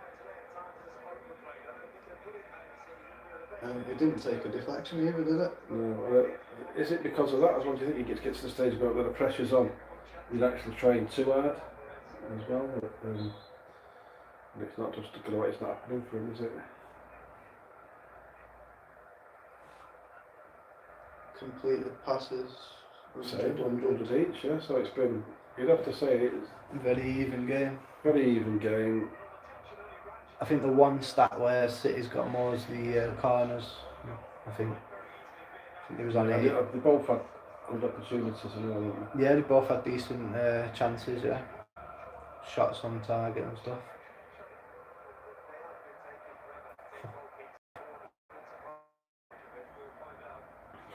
It didn't take a deflection either, did it? No, is it because of that as well? Do you think he gets to the stage where the pressure's on, he's actually trying too hard as well? And it's not just going away, it's not happening for him, is it? Completed passes. Same, 100 each, yeah, so it's been, you'd have to say it's Very even game. very even game. I think the one stat where City's got more is the corners. I think it was on 8. They both had good opportunities as well, haven't Yeah, they both had decent chances, yeah. Shots on target and stuff.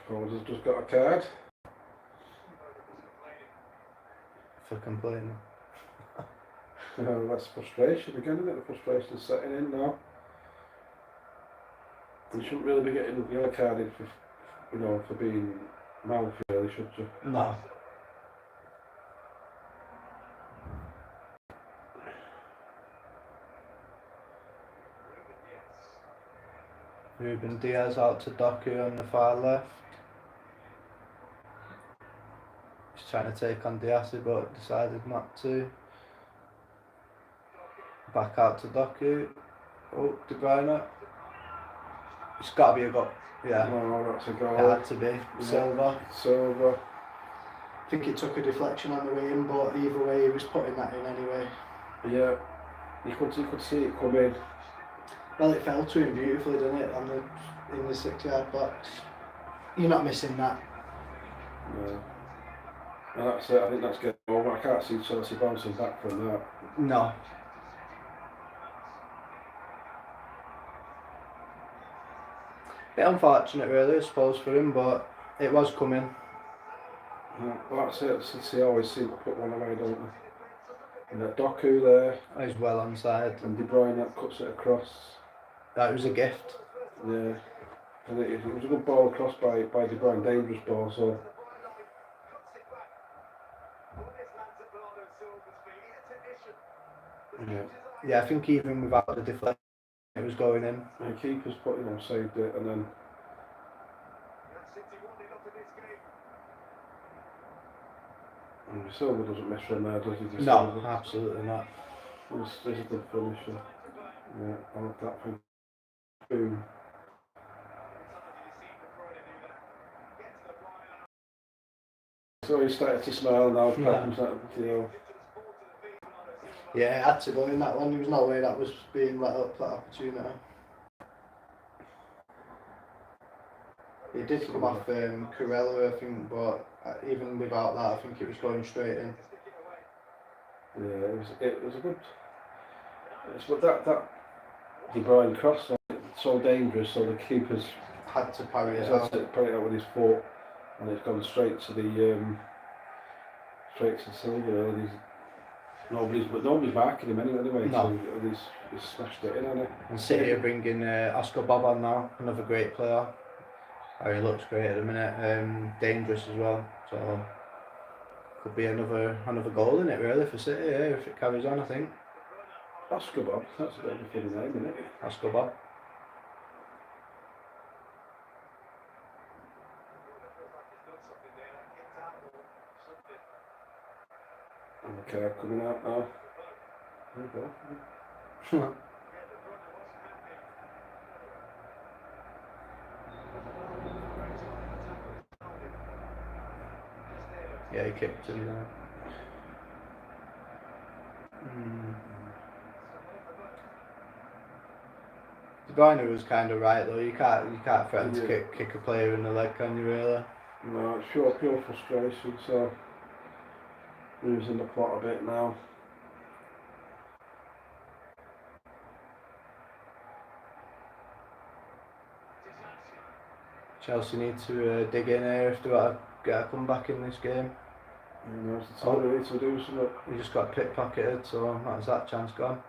they? Has just got a card. For complaining. That's frustration again, isn't it? The frustration's setting in now. You shouldn't really be getting yellow carded for, for being mouthy, really, should you? No. Ruben Diaz out to Doku on the far left. He's trying to take on Diaz but decided not to. Back out to Doku. Oh, De Bruyne. It's got to be a goal. Yeah. No, that's a goal. It had to be. Silva. Silva. I think it took a deflection on the way in, but either way, he was putting that in anyway. Yeah. You could see it come in. Well, it fell to him beautifully, didn't it? In the 6-yard box. You're not missing that. No. And that's it. I think that's getting over. I can't see Chelsae bouncing back from that. No. Bit unfortunate, really, I suppose, for him, but it was coming. Yeah, well, that's it. City always seem to put one away, don't they? And that Doku there. He's well onside. And De Bruyne that cuts it across. That was a gift. Yeah. And it was a good ball across by De Bruyne, dangerous ball, so. Yeah. Yeah, I think even without the deflection, it was going in. The keeper's put, saved it, and then. And Silva doesn't miss from there, does he? No, absolutely not. This is the finisher. Yeah, I like that thing. Boom. So he started to smile now, Yeah, it had to go in that one. There was no way that was being let up, that opportunity. It did come off Corella, I think, but even without that, I think it was going straight in. Yeah, it was a good. But that De Bruyne cross, so dangerous, so the keeper's had to parry it out. Parry it out with his foot, and it's gone straight to the Silva. Nobody's marking him anyway. No. So he's smashed it in, hasn't he? And City are bringing Oscar Bob on now, another great player. He looks great at the minute, dangerous as well. So could be another goal in it really for City, yeah, if it carries on, I think. Oscar Bob, that's a bit of a funny name, isn't it? Oscar Bob. Okay, coming out now. There you go. Yeah, he kicked him there. De Bruyne was kind of right though. You can't threaten to kick a player in the leg, can you really? No, it's pure frustration. So losing the plot a bit now. Chelsea need to dig in here if they want to get a comeback in this game. Now's the time they need to do something. We just got pickpocketed, so that's that chance gone.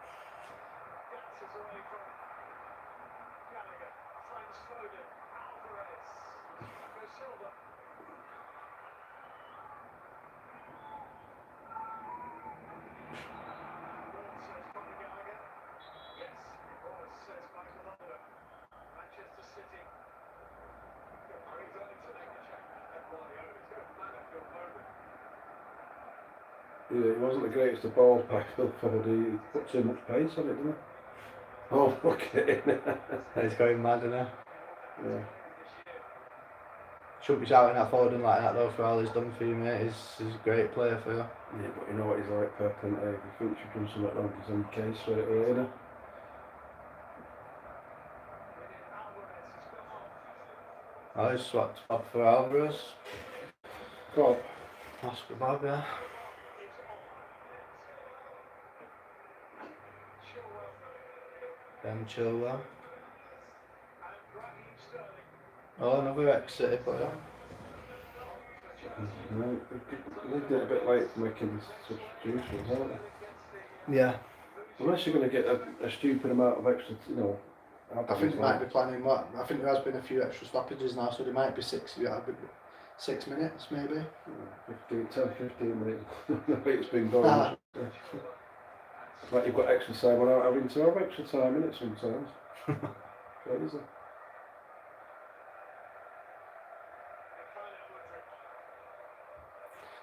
Yeah, it wasn't the greatest of balls by Phil Ford. He put too much pace on it, didn't he? Oh, look at him. He's going mad, isn't he? Yeah. Shouldn't be shouting at Foden like that though for all he's done for you, mate. He's a great player for you. Yeah, but you know what he's like, Pep, and if he thinks you've done something wrong, he's on the case straight away, isn't he? Oh, he's swapped Bob for Alvarez. Bob. Oscar Bob, yeah. Ben Chilwell. Oh, another ex-City player. No, they did it a bit late for making substitutions, aren't they? Yeah. Unless you're going to get a stupid amount of extra, you know. I think they might be planning what. I think there has been a few extra stoppages now, so there might be 6 minutes maybe. 15 minutes. The way it's been going. Like you've got extra time without having to have extra time in it sometimes. Crazy.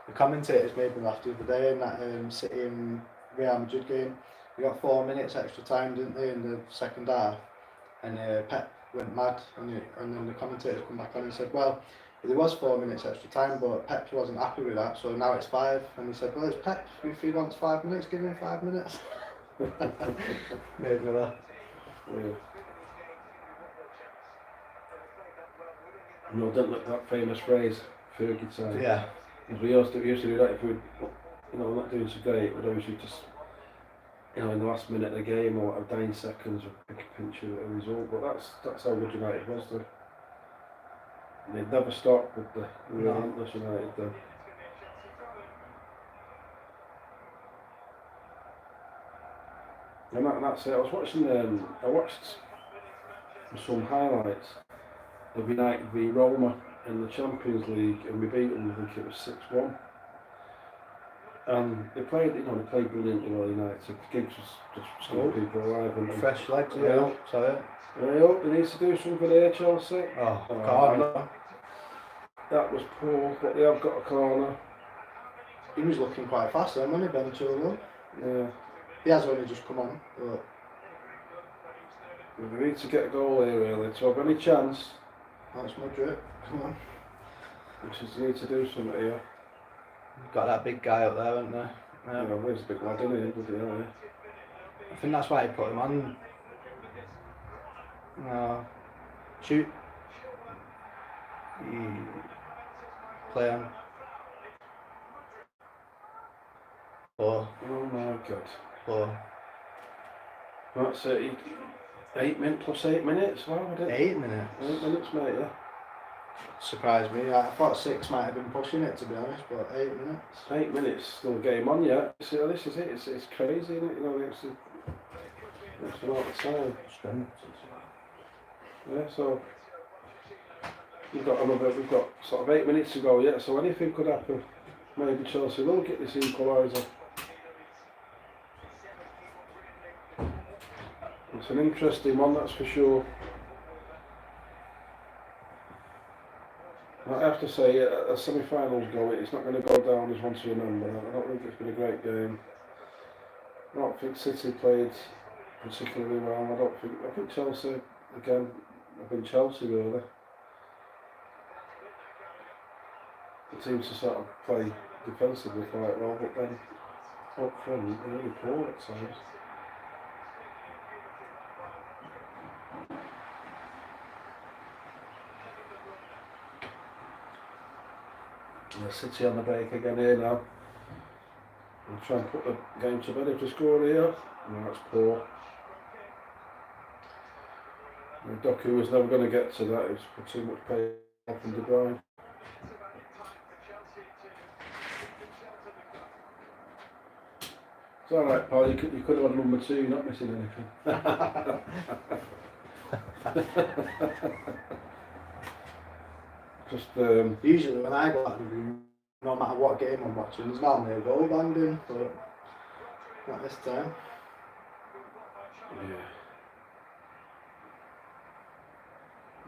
The commentators made me laugh the other day in that City and Real Madrid game. We got 4 minutes extra time, didn't they, in the second half? And Pep went mad, and then the commentators come back on and said, well, there was 4 minutes extra time, but Pep wasn't happy with that, so now it's 5. And he said, well, it's Pep. If he wants 5 minutes, give him 5 minutes. Made me laugh. Yeah. No, don't look that famous phrase, Fergie time. Yeah. Because we used to do that if we, not doing so great, we'd always just, in the last minute of the game or whatever, 9 seconds, we'd pick a pinch of a result. But that's how good United was though. They'd never stop with the relentless United though. And that's it. I watched some highlights of United v Roma in the Champions League, and we beat them. I think it was 6-1. And they played brilliantly well. United. Giggs was just scoring people alive. And fresh legs, yeah. Sorry. I hope he needs to do something here, Chelsea. Corner. That was poor, but they have got a corner. He was looking quite fast then, wasn't he, Ben Chilwell? Yeah. He has only just come on, but we need to get a goal here, really, to have any chance. That's Madrid. Come on. We just need to do something here. Got that big guy up there, haven't they? Yeah, where's the big lad, isn't he? I think that's why he put him on. No. Shoot. Play on. Oh my God. Oh. That's it. 8 minutes plus 8 minutes. Wow, 8 minutes? 8 minutes, mate, yeah. Surprised me. I thought 6 might have been pushing it, to be honest, but 8 minutes. 8 minutes, still game on yet. So this is it. It's crazy, isn't it? It's a lot of time. Yeah, so we've got sort of 8 minutes to go yet. So anything could happen. Maybe Chelsea will get this equaliser. It's an interesting one, that's for sure. I have to say, as semi-finals go, it's not going to go down as one to remember. I don't think it's been a great game. I don't think City played particularly well. I think Chelsea, again, have been Chelsea really. It seems to sort of play defensively quite well, but then up front, they're really poor at times. City on the break again here now. I'll try and put the game to bed if they score here. No, that's poor. Doku was never going to get to that. He's put too much pace off in De Bruyne. It's alright, pal. You could have had number 2, not missing anything. Just usually when I go out of the room, no matter what game I'm watching, there's normally a goal banged in, but not this time.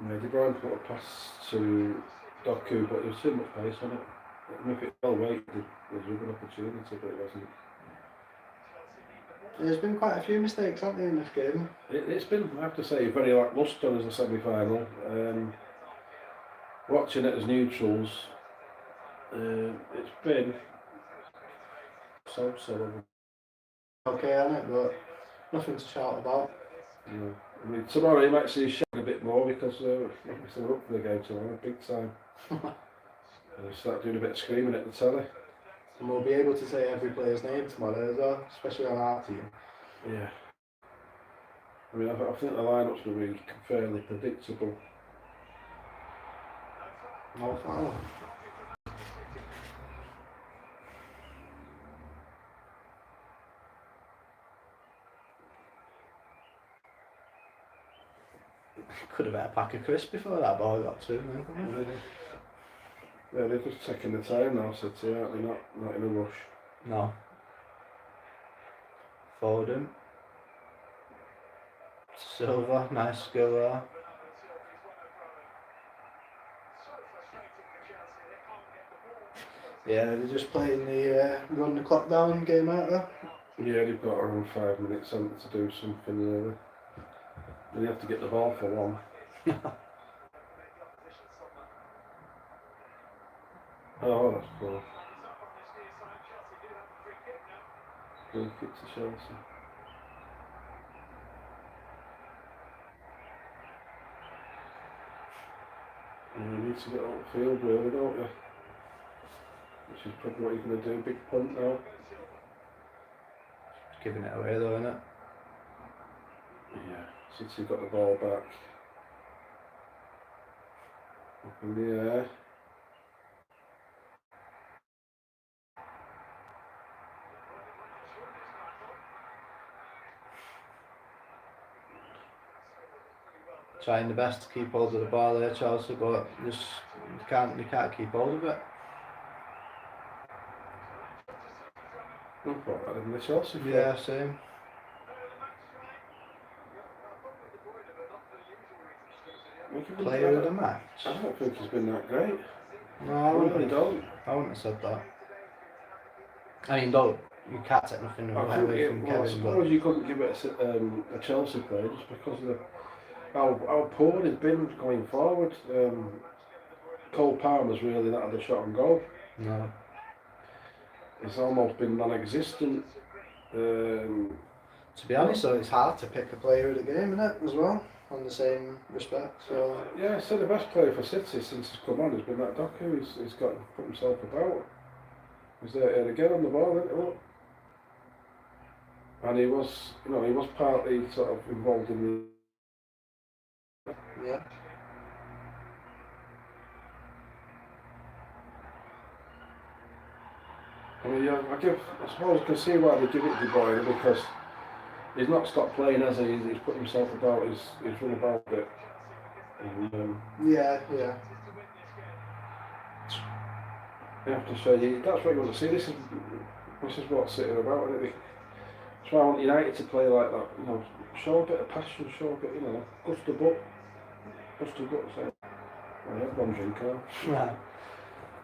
Yeah, De Bruyne put a pass to Doku, but there was too much pace on it. And if it fell weight, there was a good opportunity, but it wasn't. There's been quite a few mistakes, haven't there, in this game? It's been, I have to say, very lacklustre as a semi-final. Watching it as neutrals, it's been so. Okay, hasn't it? But nothing to shout about. No. I mean, tomorrow you might see us shout a bit more because we're up for the game tomorrow, big time. We'll start doing a bit of screaming at the telly. And we'll be able to say every player's name tomorrow as well, especially on our team. Yeah. I mean, I think the lineup's will be fairly predictable. No foul. Could have had a pack of crisps before that ball got to him. Yeah, they're just taking the time now, City, aren't they? Not in a rush. No. Foden. Silva, nice skill there. Yeah, they're just playing the run the clock down game out there. Yeah, they've got around 5 minutes on to do something really. They have to get the ball for one. Oh, that's cool. Free kick to Chelsae. And you need to get out the field really, don't you? Which is probably what you're going to do, big punt now. Giving it away though, innit? Yeah, City got the ball back. Up in the air. Trying the best to keep hold of the ball there, Chelsea, but just you can't keep hold of it. I thought that in the Chelsea field. Yeah, same. Player of the match. I don't think he's been that great. No, I really don't. I wouldn't have said that. I mean, you can't take nothing away from Well, I Kevin, suppose you couldn't give it a Chelsea player just because of how poor he's been going forward. Cole Palmer's really not had a shot on goal. No. It's almost been non-existent. To be honest, though, it's hard to pick a player of the game, isn't it, as well, on the same respect. So yeah, so the best player for City since he's come on has been that Doku. He's got to put himself about. He's there again on the ball, isn't he? And he was partly sort of involved in the. yeah. I mean, yeah, I suppose I can see why they give it to De Bruyne because he's not stopped playing, has he? He's put himself about. He's run about it. And, Yeah. you have to say that's what you want to see. This is what City are about, isn't it? That's why I want United to play like that. You know, show a bit of passion, show a bit, gust the butt, say. I have one drink now. Right.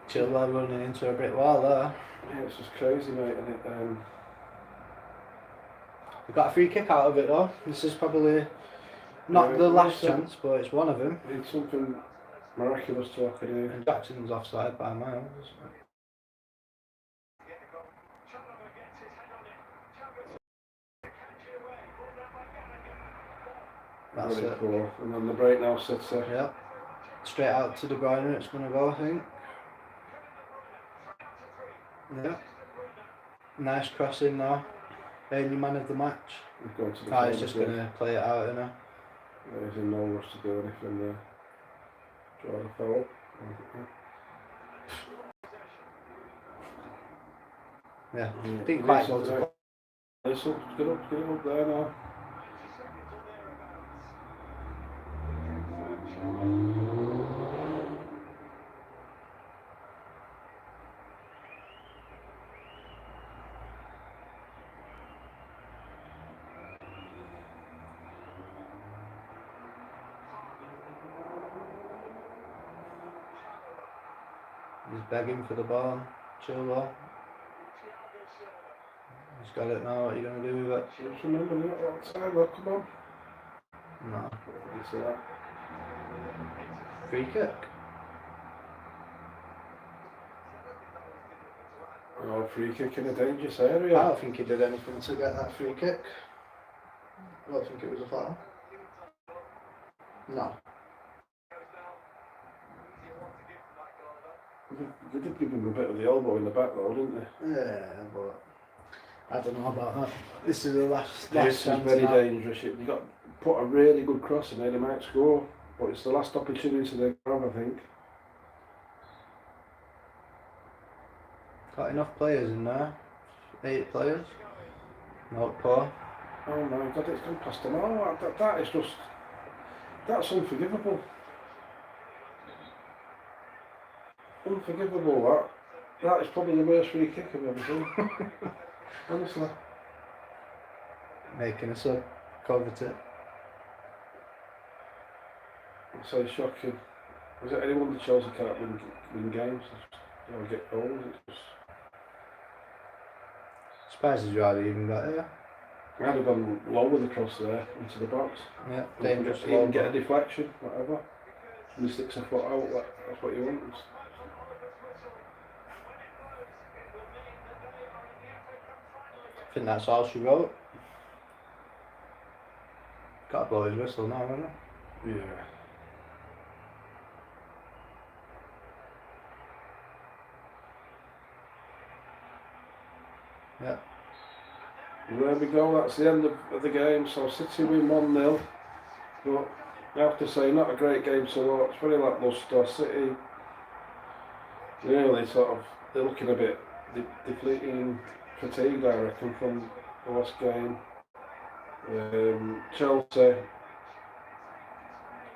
Chilwell running into a brick wall there. Yeah, it's just crazy, mate. And We got a free kick out of it though. This is probably not the last chance, but it's one of them. It's something miraculous to happen here. And Jackson's offside by miles. That's Really it. cool. And then the break now sits there. Yeah. Straight out to De Bruyne it's going to go, I think. Yeah. Nice crossing now. Only man of the match. We've gone to the Ah, he's corner just flag. going to play it out, innit? He's in no rush to do anything there. Draw the foul. Yeah. Didn't quite go to. Get up there now. He's begging for the ball. Chilwell. He's got it now. What are you going to do with it? Just remember, not all the time. Look, come on. No. You see that? Free kick. Oh, free kick in a dangerous I area. don't think he did anything to get that free kick. I don't think it was a foul. No. They did give him a bit of the elbow in the back though, didn't they? Yeah, but I don't know about that. This is the last This is chance very now. dangerous. You've got to put a really good cross in there, they might score. But it's the last opportunity they have, I think. Got enough players in there. 8 players. Not poor. Oh my God, it's gone past them all. That is just... That's unforgivable. Unforgivable, that is probably the worst free kick I've ever seen. Honestly. Making a sub, covered it. It's so shocking. Is it anyone that Chelsea can't win games? Get goals? It's just... Surprises you hardly even got here. I'd have gone low with the cross there into the box. Yeah, dangerous. Even get a deflection, whatever. And he sticks a foot out, that's what you want. I think that's all she wrote. Got to blow his whistle now, hasn't it? Yeah. Yeah. There we go, that's the end of the game. So City win 1-0. But I have to say, not a great game to watch. Very lacklustre. City really they're looking a bit depleting, fatigued, I reckon, from the last game. Chelsea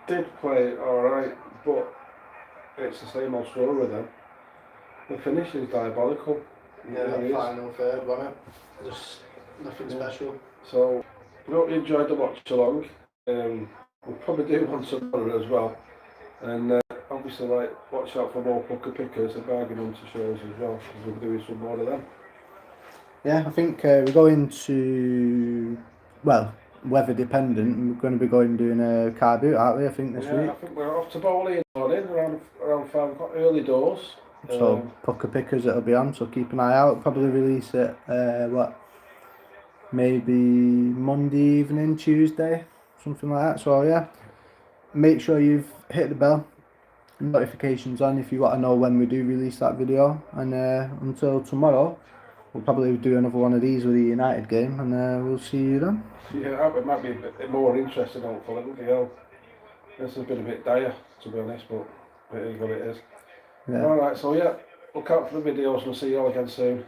did play alright, but it's the same old story with them. The finish is diabolical. Yeah, that It is. final third, wasn't it? Just nothing special. So, I hope you enjoyed the watch along. We'll probably do one tomorrow as well. And obviously, watch out for more Pukka pickers and bargain hunter shows as well, because we'll be doing some more of them. Yeah, I think we're going to, well, weather dependent, we're going to be going doing a car boot, aren't we, I think, this week? I think we're off to Bowley in the morning, around 5 o'clock, early doors. So, Pukka pickers it'll be on, so keep an eye out. Probably release it, maybe Monday evening, Tuesday, something like that. So, yeah, make sure you've hit the bell, notifications on if you want to know when we do release that video. And until tomorrow, we'll probably do another one of these with the United game, and we'll see you then. Yeah, it might be a bit more interesting, hopefully. This has been a bit dire, to be honest, but it is what it is. Yeah. Alright, so yeah, look out for the videos and we'll see you all again soon.